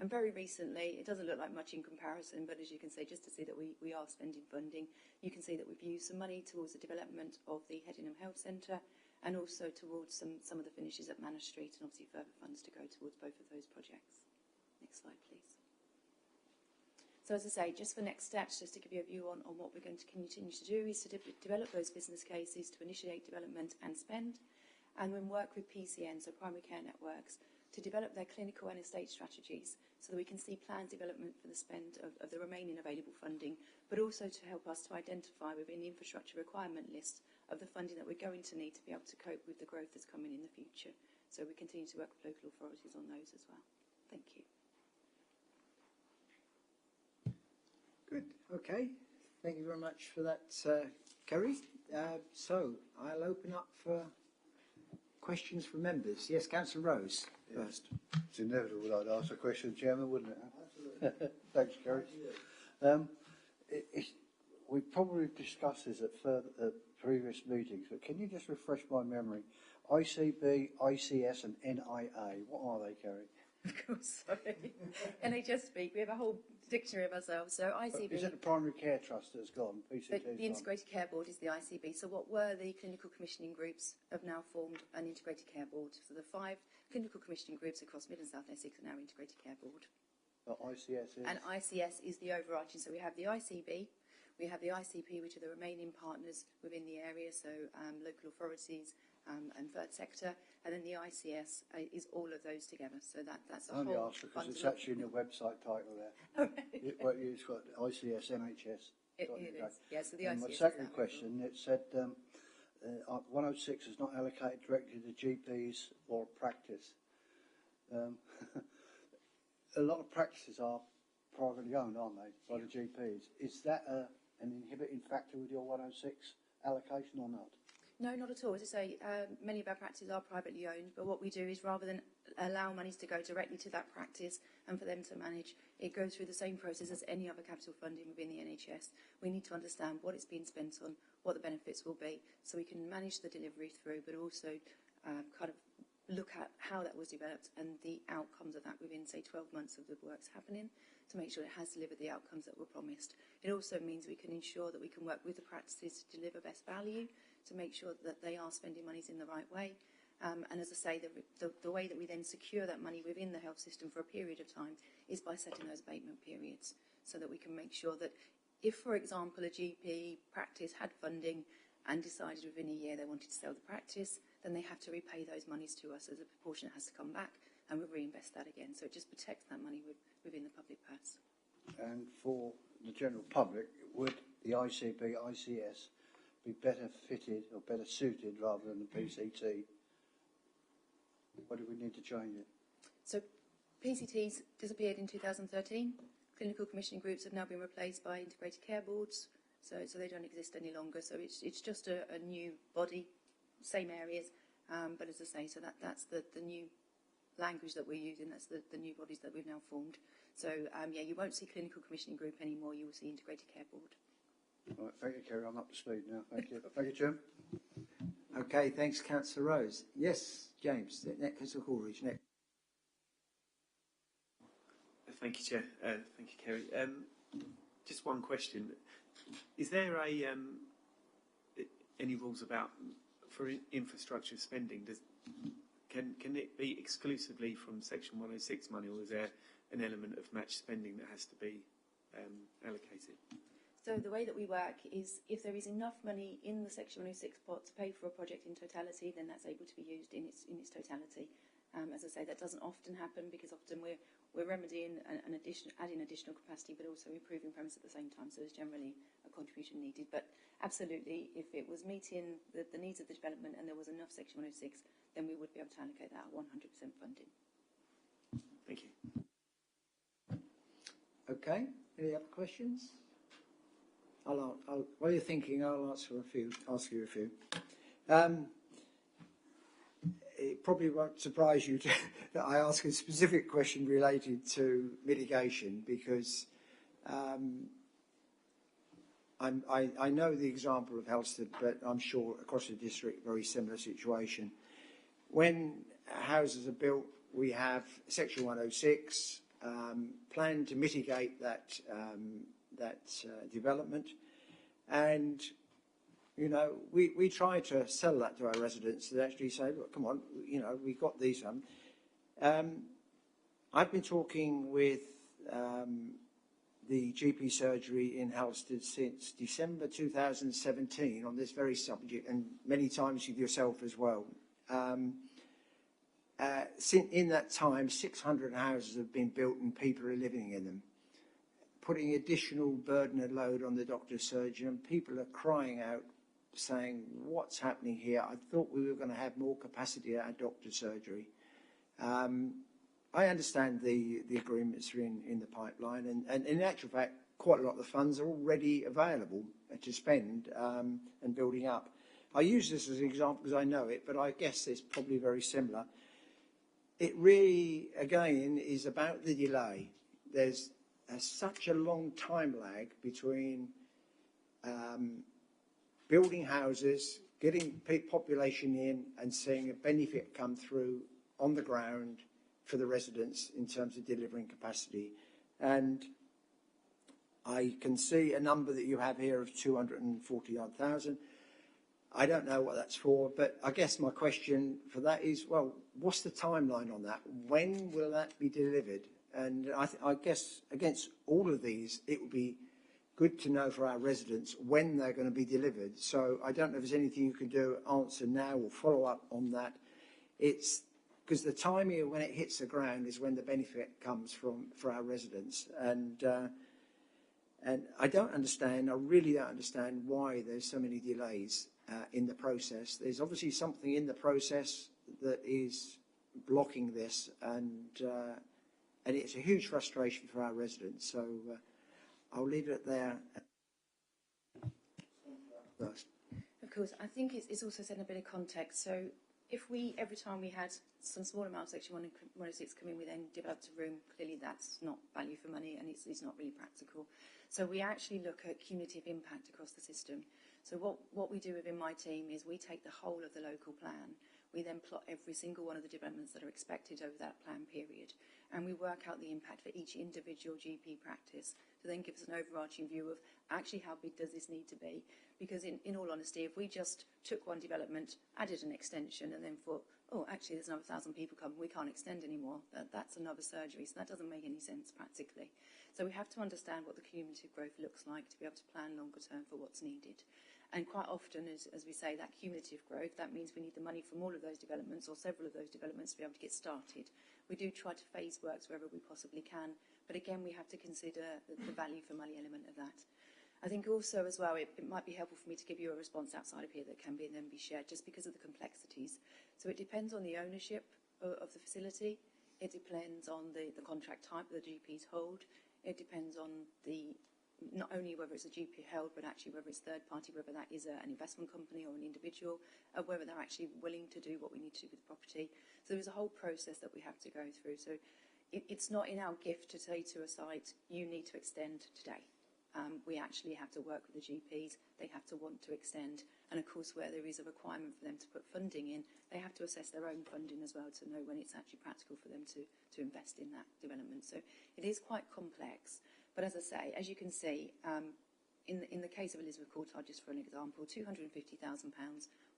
And very recently, it doesn't look like much in comparison, but as you can see, just to see that we are spending funding, you can see that we've used some money towards the development of the Headingham Health Centre, and also towards some of the finishes at Manor Street, and obviously further funds to go towards both of those projects. Next slide, please. So as I say, just for next steps, just to give you a view on what we're going to continue to do, is to develop those business cases, to initiate development and spend, and then work with PCN, so primary care networks, to develop their clinical and estate strategies so that we can see planned development for the spend of the remaining available funding, but also to help us to identify within the infrastructure requirement list of the funding that we're going to need to be able to cope with the growth that's coming in the future. So we continue to work with local authorities on those as well. Thank you. Good. Okay. Thank you very much for that, Kerry. So I'll open up for questions from members. Yes, Councillor Rose first. It's inevitable that I'd ask a question, Chairman, wouldn't it? Absolutely. Thanks, Kerry. We probably discussed this at previous meetings, but can you just refresh my memory? ICB, ICS and NIA, what are they, Kerry? Of course, sorry. NHS speak, we have a whole dictionary of ourselves. So ICB... Is it the Primary Care Trust that's gone? The Integrated Care Board is the ICB. So what were the clinical commissioning groups have now formed an Integrated Care Board. So the 5 clinical commissioning groups across Mid and South Essex are now Integrated Care Board. ICS is? And ICS is the overarching. So we have the ICB, we have the ICP, which are the remaining partners within the area, so local authorities and third sector, and then the ICS is all of those together. So that's a only whole. Ask because it's actually in the website title there. It's got ICS, NHS. It is. Yeah, so the ICS. My second question, it said 106 is not allocated directly to GPs or practice. A lot of practices are privately owned, aren't they, by the GPs? Is that an inhibiting factor with your 106 allocation or not? No, not at all. As I say, many of our practices are privately owned, but what we do is rather than allow monies to go directly to that practice and for them to manage, it goes through the same process as any other capital funding within the NHS. We need to understand what it's being spent on, what the benefits will be, so we can manage the delivery through, but also kind of look at how that was developed and the outcomes of that within, say, 12 months of the works happening to make sure it has delivered the outcomes that were promised. It also means we can ensure that we can work with the practices to deliver best value, to make sure that they are spending monies in the right way. And as I say, the way that we then secure that money within the health system for a period of time is by setting those abatement periods so that we can make sure that if, for example, a GP practice had funding and decided within a year they wanted to sell the practice, then they have to repay those monies to us as a proportion that has to come back, and we'll reinvest that again. So it just protects that money within the public purse. And for the general public, would the ICB, ICS be better fitted or better suited rather than the PCT? Why do we need to change it? So PCTs disappeared in 2013. Clinical commissioning groups have now been replaced by integrated care boards, so they don't exist any longer. So it's just a new body, same areas, but as I say, so that's the new language that we're using. That's the new bodies that we've now formed. So yeah, you won't see clinical commissioning group anymore. You will see integrated care board. All right, thank you, Kerry. I'm up to speed now. Thank you. Thank you, Jim. Okay, thanks, Councillor Rose. Yes, James, Councillor Coleridge, next. Thank you, Chair. Thank you, Kerry. Just one question. Is there any rules about for infrastructure spending? Can it be exclusively from Section 106 money, or is there an element of match spending that has to be allocated? So the way that we work is if there is enough money in the Section 106 pot to pay for a project in totality, then that's able to be used in its totality. As I say, that doesn't often happen because often we're remedying adding additional capacity, but also improving premise at the same time. So there's generally a contribution needed. But absolutely, if it was meeting the needs of the development and there was enough Section 106, then we would be able to allocate that at 100% funding. Thank you. Okay, any other questions? While you're thinking, I'll ask you a few. It probably won't surprise you that I ask a specific question related to mitigation because I know the example of Helsted, but I'm sure across the district, very similar situation. When houses are built, we have Section 106 plan to mitigate that development, and you know we try to sell that to our residents to actually say, look, come on, you know, we've got these. I've been talking with the GP surgery in Helsted since December 2017 on this very subject, and many times with yourself as well. In that time, 600 houses have been built and people are living in them, putting additional burden and load on the doctor surgeon. People are crying out saying, what's happening here? I thought we were going to have more capacity at our doctor's surgery. I understand the agreements are in the pipeline, and in actual fact, quite a lot of the funds are already available to spend and building up. I use this as an example because I know it, but I guess it's probably very similar. It really, again, is about the delay. There's such a long time lag between building houses, getting population in, and seeing a benefit come through on the ground for the residents in terms of delivering capacity. And I can see a number that you have here of 240,000. I don't know what that's for, but I guess my question for that is, well, what's the timeline on that? When will that be delivered? And I guess against all of these, it would be good to know for our residents when they're going to be delivered. So I don't know if there's anything you can do, answer now or follow up on that. It's because the timing when it hits the ground is when the benefit comes for our residents. And I don't understand, I really don't understand why there's so many delays in the process. There's obviously something in the process that is blocking this, and it's a huge frustration for our residents. So I'll leave it there first. Of course, I think it's also set in a bit of context. So if we, every time we had some small amount of Section 106 come in, we then developed a room, clearly that's not value for money, and it's not really practical. So we actually look at cumulative impact across the system. So what we do within my team is we take the whole of the local plan, we then plot every single one of the developments that are expected over that plan period, and we work out the impact for each individual GP practice to then give us an overarching view of actually how big does this need to be. Because in all honesty, if we just took one development, added an extension, and then thought, oh, actually there's another 1,000 people coming, we can't extend anymore, that's another surgery, so that doesn't make any sense practically. So we have to understand what the cumulative growth looks like to be able to plan longer term for what's needed. And quite often, as we say, that cumulative growth, that means we need the money from all of those developments or several of those developments to be able to get started. We do try to phase works wherever we possibly can, but again, we have to consider the value for money element of that. I think also as well, it might be helpful for me to give you a response outside of here that can be and then be shared just because of the complexities. So it depends on the ownership of the facility. It depends on the contract type that the GPs hold. It depends on not only whether it's a GP held, but actually whether it's third party, whether that is an investment company or an individual, whether they're actually willing to do what we need to do with the property. So there's a whole process that we have to go through. So it's not in our gift to say to a site, you need to extend today. We actually have to work with the GPs. They have to want to extend. And of course, where there is a requirement for them to put funding in, they have to assess their own funding as well to know when it's actually practical for them to invest in that development. So it is quite complex. But as I say, as you can see, in the case of Elizabeth Courtyard, just for an example, £250,000,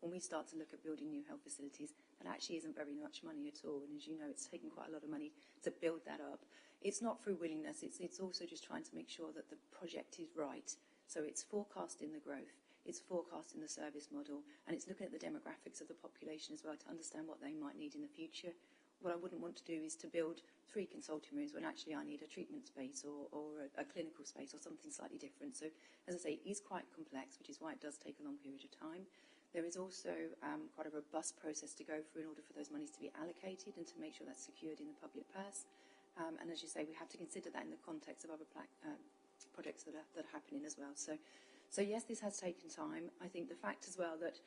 when we start to look at building new health facilities, that actually isn't very much money at all. And as you know, it's taken quite a lot of money to build that up. It's not through willingness, it's also just trying to make sure that the project is right. So it's forecasting the growth, it's forecasting the service model, and it's looking at the demographics of the population as well to understand what they might need in the future. What I wouldn't want to do is to build 3 consulting rooms when actually I need a treatment space or a clinical space or something slightly different. So, as I say, it is quite complex, which is why it does take a long period of time. There is also quite a robust process to go through in order for those monies to be allocated and to make sure that's secured in the public purse. And as you say, we have to consider that in the context of other projects that are happening as well. So yes, this has taken time. I think the fact as well that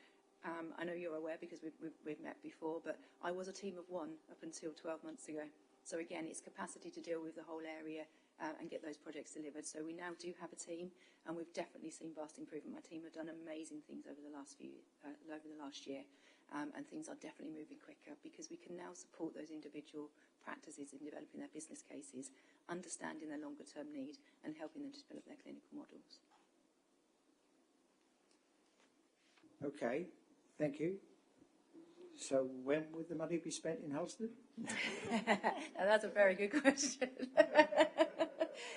I know you're aware because we've met before, but I was a team of 1 up until 12 months ago. So again, it's capacity to deal with the whole area and get those projects delivered. So we now do have a team, and we've definitely seen vast improvement. My team have done amazing things over the last year, and things are definitely moving quicker because we can now support those individual practices in developing their business cases, understanding their longer term need, and helping them to develop their clinical models. Okay, thank you. So when would the money be spent in Halstead? Now, that's a very good question.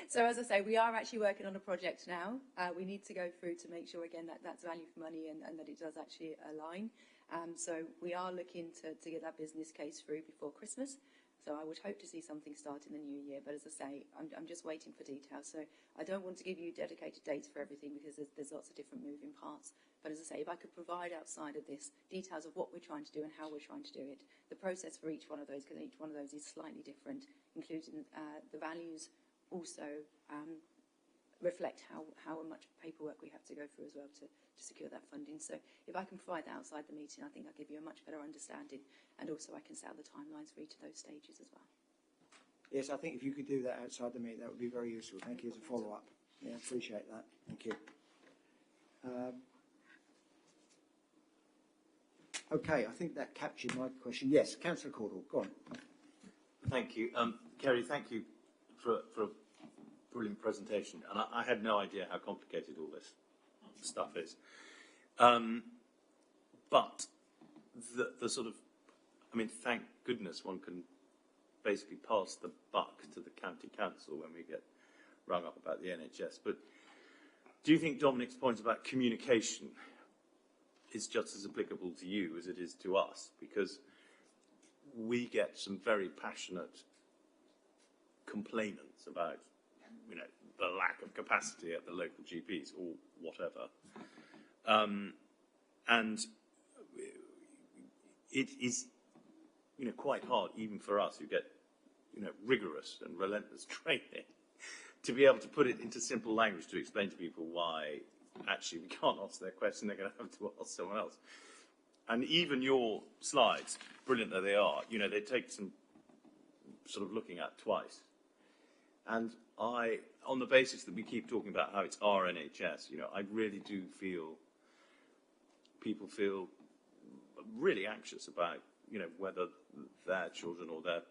So as I say, we are actually working on a project now. We need to go through to make sure, again, that that's value for money and that it does actually align. So we are looking to get that business case through before Christmas. So I would hope to see something start in the new year. But as I say, I'm just waiting for details. So I don't want to give you dedicated dates for everything because there's lots of different moving parts. But as I say, if I could provide outside of this details of what we're trying to do and how we're trying to do it, the process for each one of those, because each one of those is slightly different, including the values also reflect how much paperwork we have to go through as well to secure that funding. So if I can provide that outside the meeting, I think I'll give you a much better understanding, and also I can set out the timelines for each of those stages as well. Yes, I think if you could do that outside the meeting, that would be very useful. Thank you as a follow-up. Yeah, appreciate that. Thank you. Okay, I think that captured my question. Yes, Councillor Cordell, go on. Thank you. Kerry, thank you for a brilliant presentation. And I had no idea how complicated all this stuff is. But the sort of, I mean, thank goodness one can basically pass the buck to the county council when we get rung up about the NHS. But do you think Dominic's point about communication is just as applicable to you as it is to us? Because we get some very passionate complainants about, you know, the lack of capacity at the local GPs or whatever. And it is, you know, quite hard even for us who get, you know, rigorous and relentless training to be able to put it into simple language to explain to people why actually we can't answer their question, they're going to have to ask someone else. And even your slides, brilliant though they are, you know, they take some sort of looking at twice. And I, on the basis that we keep talking about how it's our NHS, you know, I really do feel people feel really anxious about, you know, whether their children or their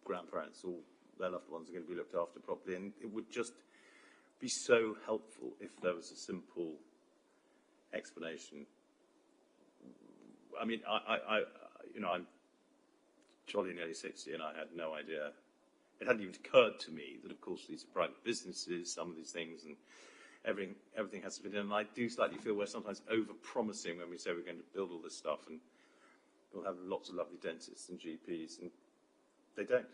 grandparents or their loved ones are going to be looked after properly. And it would just be so helpful if there was a simple explanation. I mean, I you know, I'm jolly nearly 60 and I had no idea. It hadn't even occurred to me that, of course, these are private businesses, some of these things, and everything has to fit in. And I do slightly feel we're sometimes over-promising when we say we're going to build all this stuff and we'll have lots of lovely dentists and GPs, and they don't,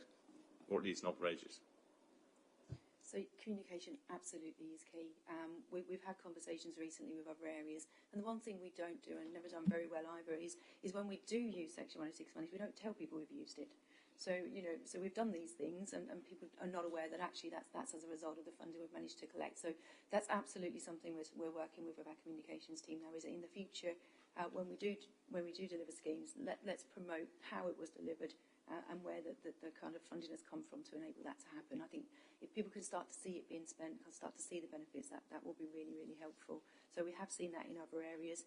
or at least not for ages. So communication absolutely is key. We've had conversations recently with other areas, and the one thing we don't do, and never done very well either, is when we do use Section 106 money, we don't tell people we've used it. So, you know, so we've done these things, and people are not aware that actually that's as a result of the funding we've managed to collect. So that's absolutely something we're working with our communications team now, is that in the future, when we do deliver schemes, let's promote how it was delivered and where the kind of funding has come from to enable that to happen. I think if people can start to see it being spent, can start to see the benefits, that will be really, really helpful. So we have seen that in other areas.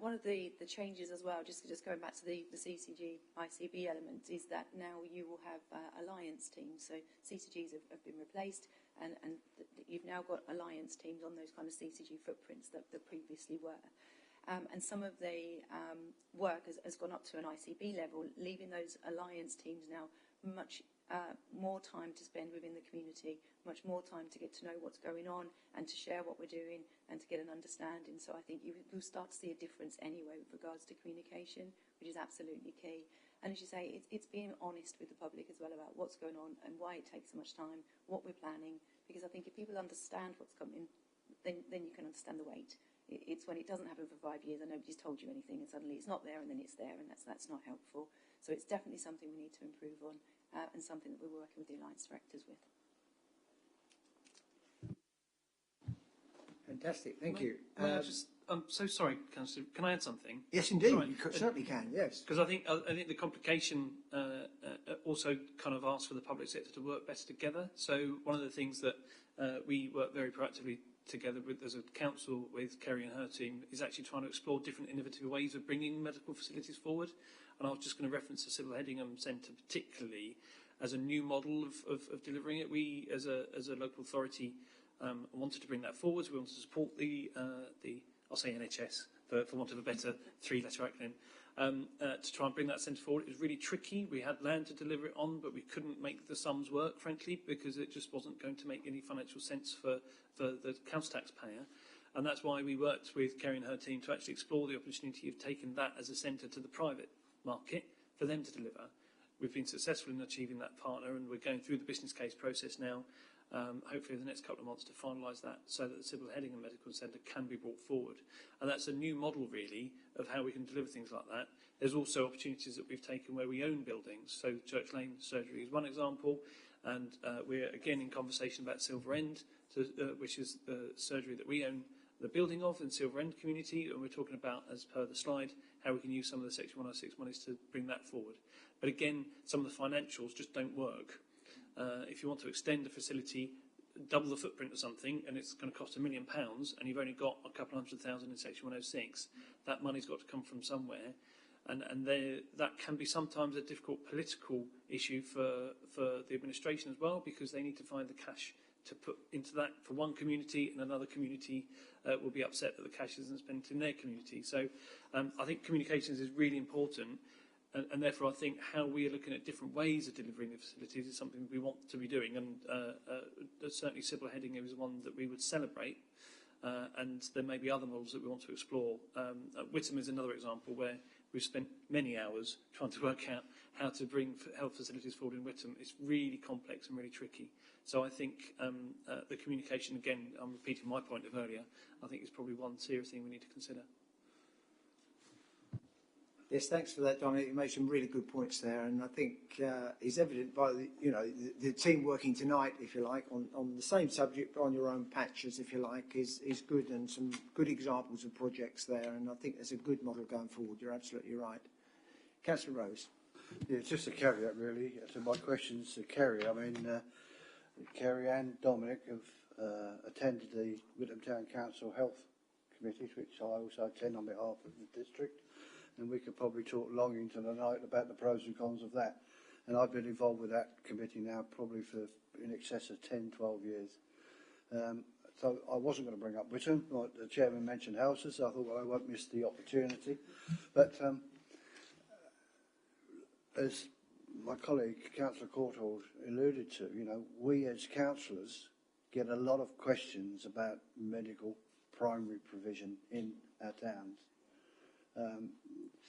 One of the changes as well, just going back to the CCG ICB element, is that now you will have alliance teams. So CCGs have been replaced, and you've now got alliance teams on those kind of CCG footprints that previously were. And some of the work has gone up to an ICB level, leaving those alliance teams now much more time to spend within the community, much more time to get to know what's going on and to share what we're doing and to get an understanding. So I think you'll start to see a difference anyway with regards to communication, which is absolutely key. And as you say, it's being honest with the public as well about what's going on and why it takes so much time, what we're planning, because I think if people understand what's coming, then you can understand the weight. It's when it doesn't happen for 5 years and nobody's told you anything and suddenly it's not there and then it's there, and that's not helpful. So it's definitely something we need to improve on, and something that we're working with the Alliance directors with. Fantastic, thank you. I'm so sorry, Councillor. Can I add something? Yes, indeed, Sorry. you certainly can, yes. Because I think the complication also kind of asks for the public sector to work better together. So one of the things that we work very proactively together with as a council with Kerry and her team is actually trying to explore different innovative ways of bringing medical facilities forward. And I was just going to reference the Civil Hedingham Centre particularly as a new model of delivering it. We, as a local authority, wanted to bring that forward. We wanted to support the I'll say NHS for want of a better three-letter acronym, to try and bring that centre forward. It was really tricky. We had land to deliver it on, but we couldn't make the sums work, frankly, because it just wasn't going to make any financial sense for the council taxpayer. And that's why we worked with Kerry and her team to actually explore the opportunity of taking that as a centre to the private market for them to deliver. we've been successful in achieving that partner, and we're going through the business case process now, hopefully in the next couple of months, to finalise that so that the civil heading and medical centre can be brought forward. And that's a new model, really, of how we can deliver things like that. There's also opportunities that we've taken where we own buildings. So Church Lane Surgery is one example, and we're again in conversation about Silver End, which is the surgery that we own the building of in Silver End community, and we're talking about, as per the slide, how we can use some of the Section 106 monies to bring that forward. But again, some of the financials just don't work. If you want to extend a facility, double the footprint of something, and it's going to cost £1 million, and you've only got a couple $100,000 in Section 106, that money's got to come from somewhere. And that can be sometimes a difficult political issue for the administration as well, because they need to find the cash to put into that for one community, and another community will be upset that the cash isn't spent in their community. So I think communications is really important, and therefore I think how we are looking at different ways of delivering the facilities is something we want to be doing, and certainly civil heading is one that we would celebrate, and there may be other models that we want to explore. Whittam is another example where we've spent many hours trying to work out how to bring health facilities forward in Whittam. It's really complex and really tricky. So I think the communication, again, I'm repeating my point of earlier, I think is probably one serious thing we need to consider. Yes, thanks for that, Dominic. You made some really good points there, and I think is evident by the team working tonight, if you like, on the same subject, but on your own patches, if you like, is good, and some good examples of projects there, and I think there's a good model going forward. You're absolutely right. Councillor Rose. Yeah, it's just a caveat, really, to my questions to Kerry. I mean, Kerry and Dominic have attended the Whittam Town Council Health Committees, which I also attend on behalf of the district. And we could probably talk long into the night about the pros and cons of that. And I've been involved with that committee now probably for in excess of 10, 12 years. So I wasn't going to bring up Whittam, like the chairman mentioned houses, so I thought, well, I won't miss the opportunity. But as my colleague, Councillor Courtauld, alluded to, we as councillors get a lot of questions about medical primary provision in our towns.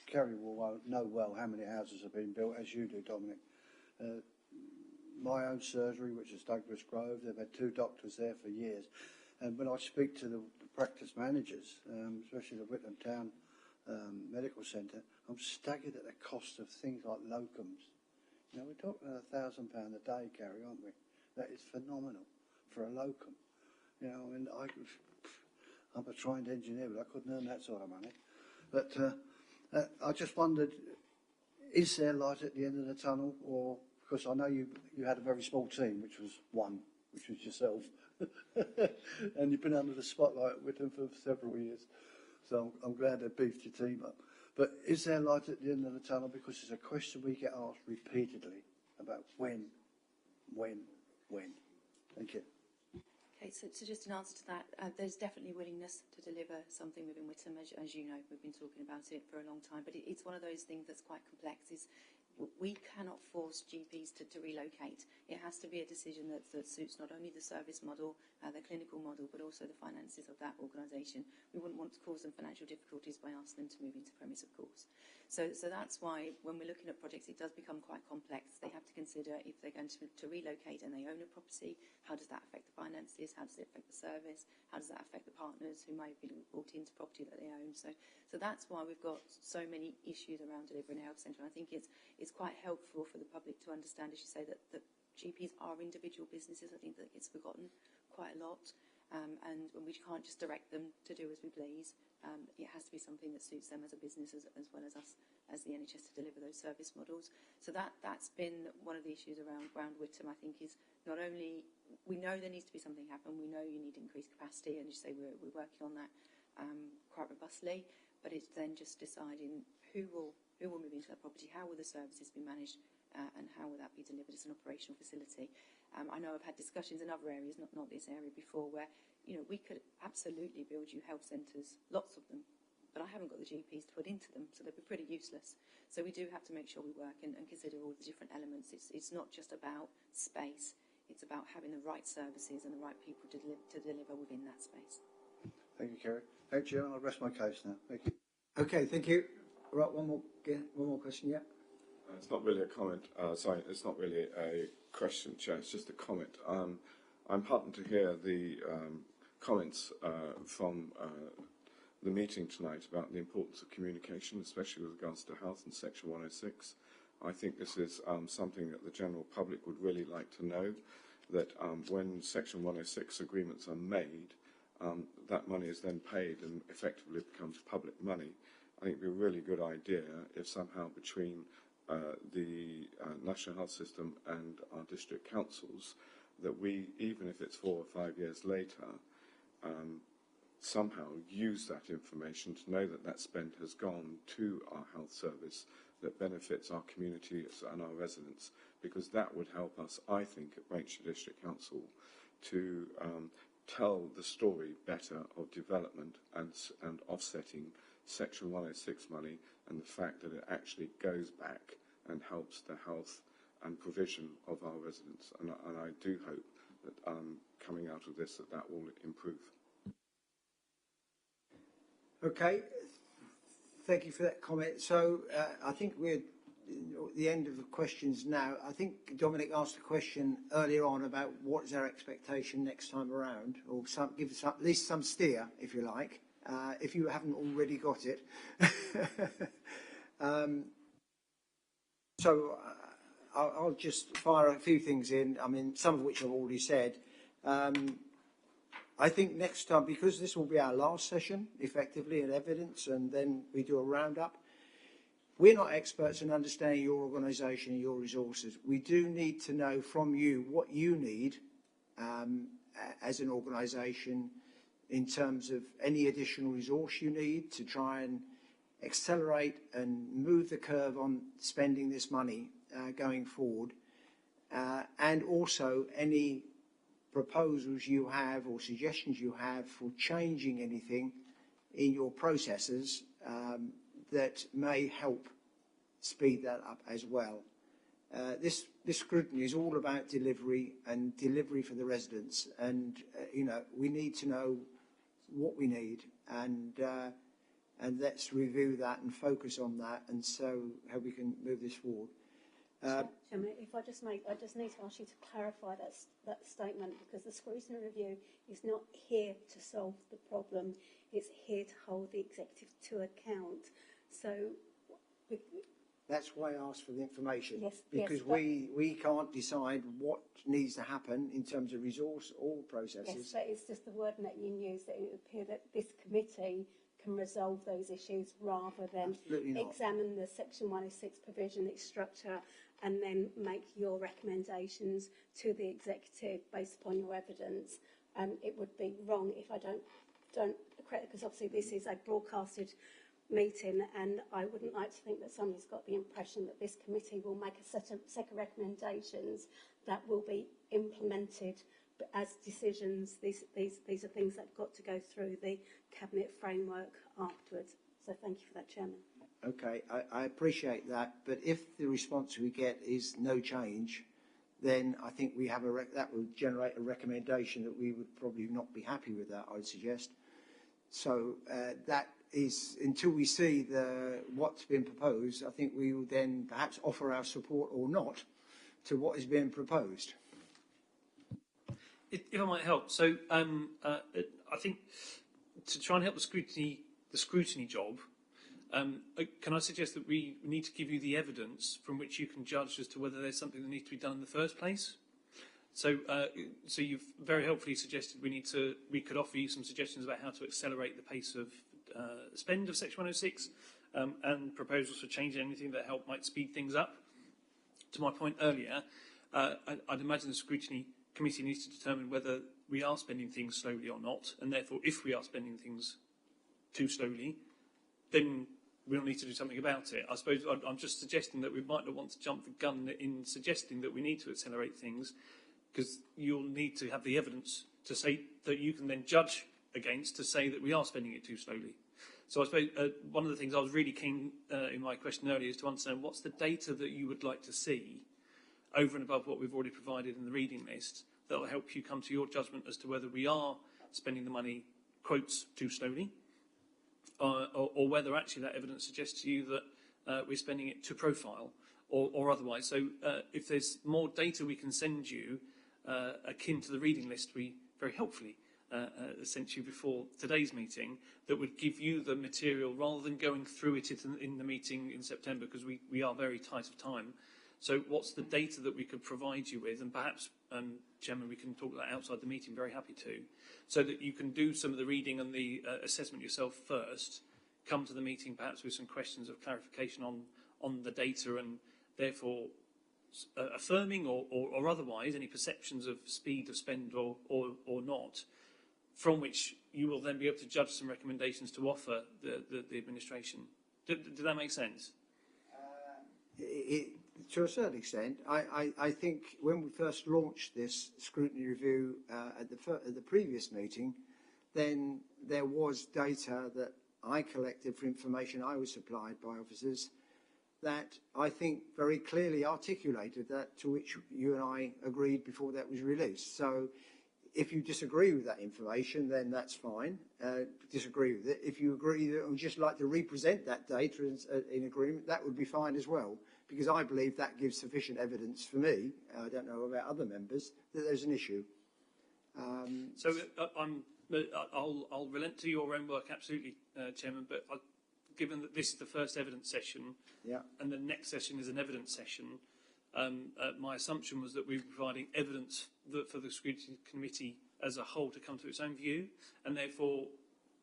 Kerry will know well how many houses have been built, as you do, Dominic. My own surgery, which is Douglas Grove, they've had 2 doctors there for years. And when I speak to the practice managers, especially the Whittam Town Medical Centre, I'm staggered at the cost of things like locums. We're talking about £1,000 a day, Kerry, aren't we? That is phenomenal for a locum. I'm a trained engineer, but I couldn't earn that sort of money. But I just wondered, is there light at the end of the tunnel? Or, because I know you had a very small team, which was yourself. And you've been under the spotlight with them for several years. So I'm glad they beefed your team up. But is there light at the end of the tunnel? Because it's a question we get asked repeatedly about when. Thank you. Okay, so just in answer to that, there's definitely willingness to deliver something within Whittam, as you know, we've been talking about it for a long time, but it's one of those things that's quite complex. We cannot force GPs to relocate. It has to be a decision that suits not only the service model, the clinical model, but also the finances of that organisation. We wouldn't want to cause them financial difficulties by asking them to move into premise, of course. So that's why when we're looking at projects, it does become quite complex. They have to consider if they're going to relocate and they own a property, how does that affect the finances, how does it affect the service, how does that affect the partners who may have been brought into property that they own. So that's why we've got so many issues around delivering a health centre. I think it's quite helpful for the public to understand, as you say, that GPs are individual businesses. I think that it's forgotten quite a lot. And we can't just direct them to do as we please. It has to be something that suits them as a business as well as us as the NHS to deliver those service models. So that's been one of the issues around Whittam, I think, is not only we know there needs to be something happen, we know you need increased capacity, and as you say, we're working on that quite robustly, but it's then just deciding who will move into that property, how will the services be managed, and how will that be delivered as an operational facility. I know I've had discussions in other areas, not this area before, where we could absolutely build you health centres, lots of them, but I haven't got the GPs to put into them, so they'd be pretty useless. So we do have to make sure we work and consider all the different elements. It's not just about space, it's about having the right services and the right people to deliver within that space. Thank you, Kerry. Thank you, and I'll rest my case now. Thank you. Okay, thank you. Right, one more question, yeah. It's not really a comment. Sorry, it's not really a question, Chair. It's just a comment. I'm heartened to hear the comments from the meeting tonight about the importance of communication, especially with regards to health and Section 106. I think this is something that the general public would really like to know, that when Section 106 agreements are made, that money is then paid and effectively becomes public money. I think it would be a really good idea if somehow between the National Health System and our district councils, that we, even if it's 4 or 5 years later, somehow use that information to know that that spend has gone to our health service that benefits our communities and our residents, because that would help us, I think, at Braintree District Council to tell the story better of development and offsetting Section 106 money, and the fact that it actually goes back and helps the health and provision of our residents. And I do hope that coming out of this, that will improve. Okay, thank you for that comment. So I think we're at the end of the questions now. I think Dominic asked a question earlier on about what is our expectation next time around, or give us at least some steer, if you like, if you haven't already got it. So I'll just fire a few things in, I mean, some of which I've already said. I think next time, because this will be our last session, effectively, in evidence, and then we do a roundup, we're not experts in understanding your organisation and your resources. We do need to know from you what you need as an organisation in terms of any additional resource you need to try and accelerate and move the curve on spending this money going forward, and also any proposals you have or suggestions you have for changing anything in your processes that may help speed that up as well. This scrutiny is all about delivery and delivery for the residents, and you know, we need to know what we need, and let's review that and focus on that, and so how we can move this forward. Chairman, if I just need to ask you to clarify that statement, because the scrutiny review is not here to solve the problem, it's here to hold the executive to account. So that's why I asked for the information, yes, because yes, we can't decide what needs to happen in terms of resource or processes. Yes, but it's just the wording that you use, that it would appear that this committee can resolve those issues rather than examine the Section 106 provision, its structure, and then make your recommendations to the executive based upon your evidence. It would be wrong if I don't correct, because obviously this is a broadcasted meeting, and I wouldn't like to think that somebody's got the impression that this committee will make a set of recommendations that will be implemented as decisions. These are things that have got to go through the Cabinet framework afterwards. So thank you for that, Chairman. Okay, I appreciate that, but if the response we get is no change, then I think we have that will generate a recommendation that we would probably not be happy with that, I'd suggest. So that is, until we see what's been proposed, I think we will then perhaps offer our support or not to what is being proposed. If I might help, so I think to try and help the scrutiny job, can I suggest that we need to give you the evidence from which you can judge as to whether there's something that needs to be done in the first place? So you've very helpfully suggested we could offer you some suggestions about how to accelerate the pace of spend of Section 106, and proposals for changing anything that might speed things up. To my point earlier, I'd imagine the scrutiny committee needs to determine whether we are spending things slowly or not, and therefore if we are spending things too slowly, then we'll need to do something about it. I suppose I'm just suggesting that we might not want to jump the gun in suggesting that we need to accelerate things, because you'll need to have the evidence to say that you can then judge against to say that we are spending it too slowly. So I suppose one of the things I was really keen in my question earlier is to understand what's the data that you would like to see over and above what we've already provided in the reading list that will help you come to your judgment as to whether we are spending the money, quotes, too slowly, or whether actually that evidence suggests to you that we're spending it to profile, or otherwise. So if there's more data we can send you akin to the reading list we very helpfully sent you before today's meeting, that would give you the material rather than going through it in the meeting in September, because we are very tight of time. So what's the data that we could provide you with? And perhaps, Chairman, we can talk that outside the meeting, very happy to, so that you can do some of the reading and the assessment yourself first, come to the meeting perhaps with some questions of clarification on the data, and therefore affirming or otherwise any perceptions of speed of spend or not, from which you will then be able to judge some recommendations to offer the administration. Did that make sense? To a certain extent, I think when we first launched this scrutiny review at the previous meeting, then there was data that I collected for information I was supplied by officers that I think very clearly articulated that, to which you and I agreed before that was released. So if you disagree with that information, then that's fine. Disagree with it. If you agree that would just like to represent that data in agreement, that would be fine as well, because I believe that gives sufficient evidence for me, I don't know about other members, that there's an issue. So I'll relent to your own work, absolutely, Chairman, but given that this is the first evidence session, and the next session is an evidence session, my assumption was that we were providing evidence for the Scrutiny Committee as a whole to come to its own view, and therefore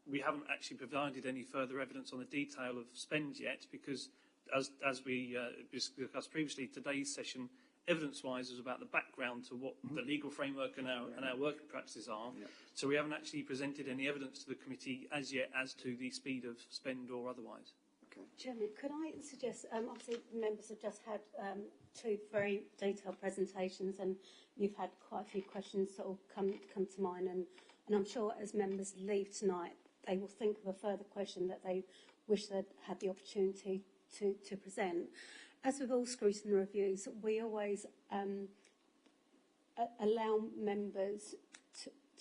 we haven't actually provided any further evidence on the detail of spend yet, because as we discussed previously, today's session, evidence-wise, was about the background to what the legal framework and our working practices are. So we haven't actually presented any evidence to the committee as yet as to the speed of spend or otherwise. Chairman, could I suggest, obviously members have just had two very detailed presentations, and you've had quite a few questions sort of come to mind, and I'm sure as members leave tonight, they will think of a further question that they wish they'd had the opportunity to present. As with all scrutiny reviews, we always allow members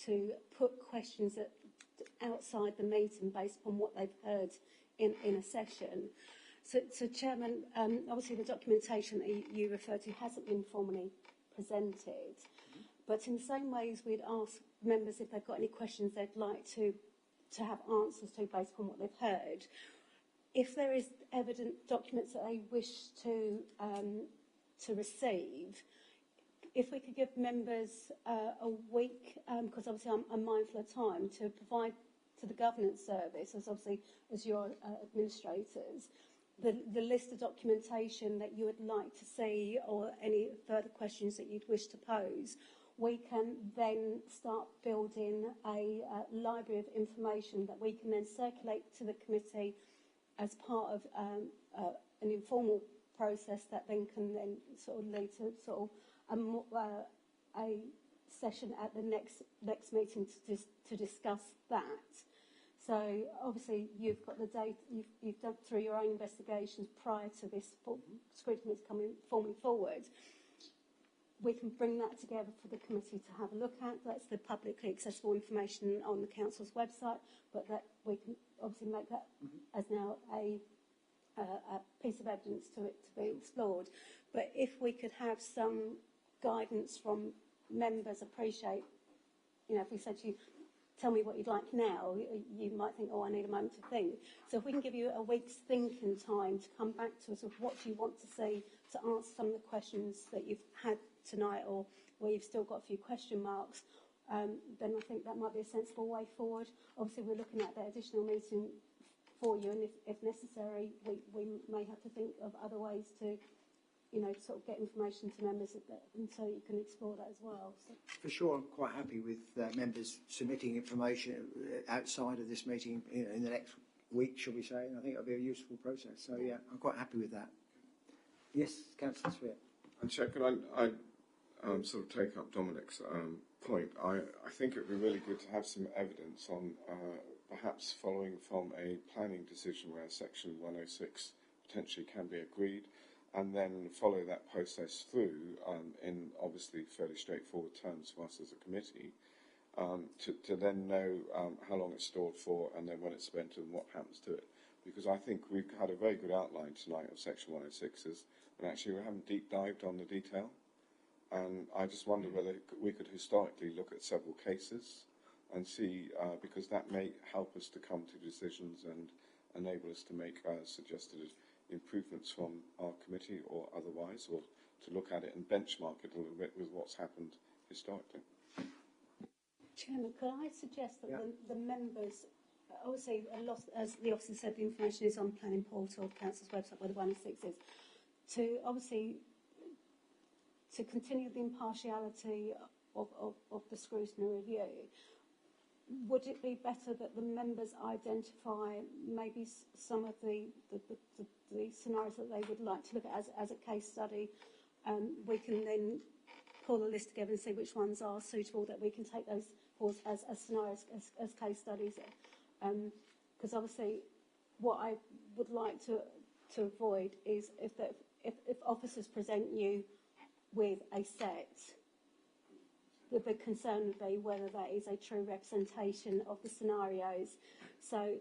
to put questions outside the meeting based upon what they've heard in a session. So Chairman, obviously the documentation that you referred to hasn't been formally presented, but in the same way as we'd ask members if they've got any questions they'd like to have answers to based upon what they've heard, if there is evident documents that they wish to receive, if we could give members a week, because obviously I'm mindful of time, to provide to the governance service, as your administrators, the list of documentation that you would like to see or any further questions that you'd wish to pose, we can then start building a library of information that we can then circulate to the committee as part of an informal process that then can then sort of lead to sort of a session at the next meeting to discuss that. So obviously you've got the data, you've done through your own investigations prior to this scrutiny coming formally forward. We can bring that together for the committee to have a look at. That's the publicly accessible information on the council's website, but that we can obviously make that as now a piece of evidence to be explored. But if we could have some guidance from members, appreciate, if we said to you, tell me what you'd like now, you might think, I need a moment to think. So if we can give you a week's thinking time to come back to us with what you want to see to answer some of the questions that you've had tonight, or where you've still got a few question marks, then I think that might be a sensible way forward. Obviously, we're looking at that additional meeting for you, and if necessary, we may have to think of other ways to sort of get information to members, and so you can explore that as well. So. For sure, I'm quite happy with members submitting information outside of this meeting in the next week, shall we say, and I think it'll be a useful process. So yeah, I'm quite happy with that. Yes, Councillor Sweet. And Chair, can I sort of take up Dominic's point? I think it would be really good to have some evidence on perhaps following from a planning decision where Section 106 potentially can be agreed, and then follow that process through in obviously fairly straightforward terms for us as a committee, to then know how long it's stored for, and then when it's spent and what happens to it. Because I think we've had a very good outline tonight of Section 106 as and actually we haven't deep dived on the detail. And I just wonder whether we could historically look at several cases and see, because that may help us to come to decisions and enable us to make suggested improvements from our committee or otherwise, or to look at it and benchmark it a little bit with what's happened historically. Chairman, could I suggest that the members, obviously, as the officer said, the information is on the planning portal, the council's website, where the 106 is, to obviously to continue the impartiality of the scrutiny review. Would it be better that the members identify maybe some of the scenarios that they would like to look at as a case study? We can then pull the list together and see which ones are suitable, that we can take those forward as scenarios, as case studies. Because obviously what I would like to avoid is if officers present you with a set, the concern would be whether that is a true representation of the scenarios. So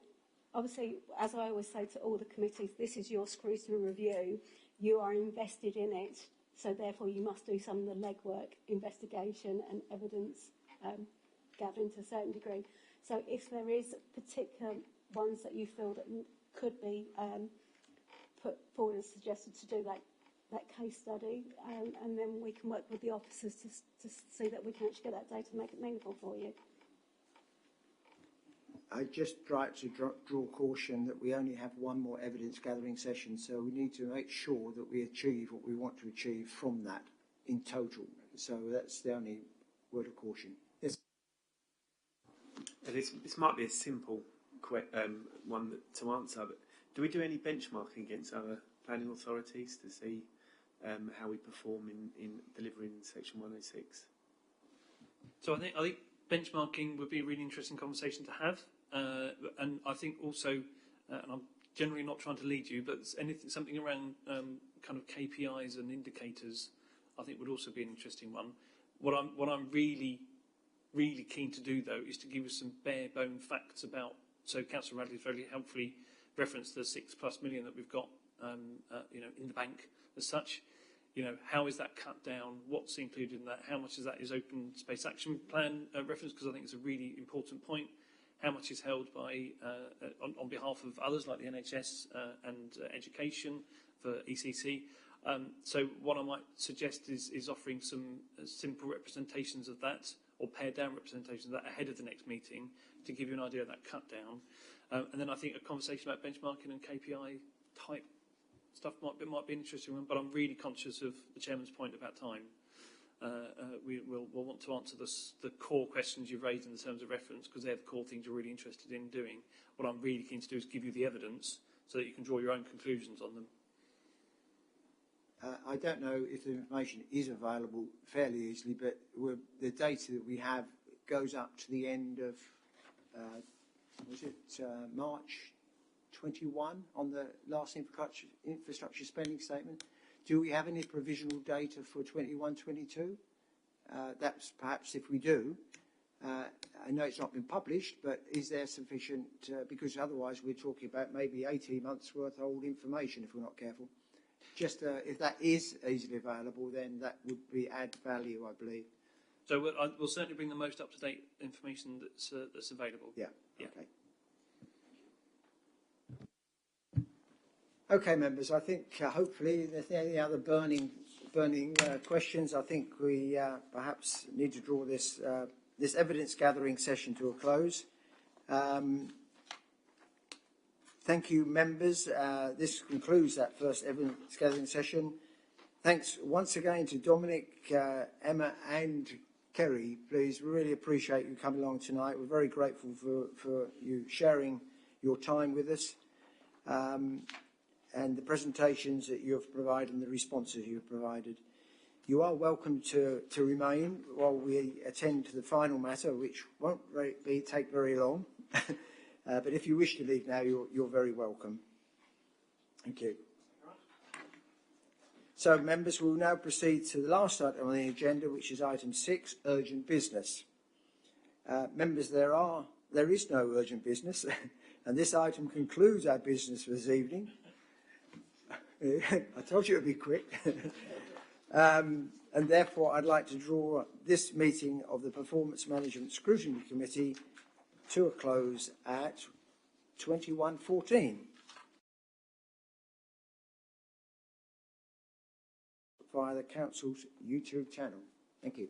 obviously, as I always say to all the committees, this is your scrutiny review. You are invested in it, so therefore you must do some of the legwork, investigation and evidence gathering to a certain degree. So if there is particular ones that you feel that could be put forward as suggested to do that case study, and then we can work with the officers to see that we can actually get that data and make it meaningful for you. I'd just like to draw caution that we only have one more evidence gathering session, so we need to make sure that we achieve what we want to achieve from that in total. So that's the only word of caution. Yes. This might be a simple one to answer, but do we do any benchmarking against other planning authorities to see how we perform in delivering Section 106? So I think benchmarking would be a really interesting conversation to have, and I think also, and I'm generally not trying to lead you, but something around kind of KPIs and indicators, I think would also be an interesting one. What I'm really keen to do though is to give you some bare bone facts about. So Councillor Radley's very helpfully referenced the £6+ million that we've got, in the bank as such. How is that cut down? What's included in that? How much of that is open space action plan reference? Because I think it's a really important point. How much is held by on behalf of others like the NHS and education for ECC? So what I might suggest is offering some simple representations of that, or pared down representations of that ahead of the next meeting to give you an idea of that cut down. And then I think a conversation about benchmarking and KPI type stuff might be an interesting one, but I'm really conscious of the Chairman's point about time. We'll want to answer the core questions you've raised in the terms of reference, because they're the core things you're really interested in doing. What I'm really keen to do is give you the evidence so that you can draw your own conclusions on them. I don't know if the information is available fairly easily, but the data that we have goes up to the end of, March 21 on the last infrastructure spending statement. Do we have any provisional data for 21-22? That's perhaps if we do. I know it's not been published, but is there sufficient, because otherwise we're talking about maybe 18 months worth of old information if we're not careful. Just if that is easily available, then that would be add value, I believe. So we'll certainly bring the most up-to-date information that's available. Yeah. Okay. Okay, members. I think hopefully, if there's any other burning questions, I think we perhaps need to draw this evidence gathering session to a close. Thank you, members. This concludes that first evidence gathering session. Thanks once again to Dominic, Emma and Kerry. Please, really appreciate you coming along tonight. We're very grateful for you sharing your time with us, and the presentations that you have provided and the responses you have provided. You are welcome to remain while we attend to the final matter, which won't take very long. But if you wish to leave now, you're very welcome. Thank you. So, members, we'll now proceed to the last item on the agenda, which is item 6, urgent business. Members, there is no urgent business, and this item concludes our business for this evening. I told you it would be quick. And therefore, I'd like to draw this meeting of the Performance Management Scrutiny Committee to a close at 21:14. Via the Council's YouTube channel. Thank you.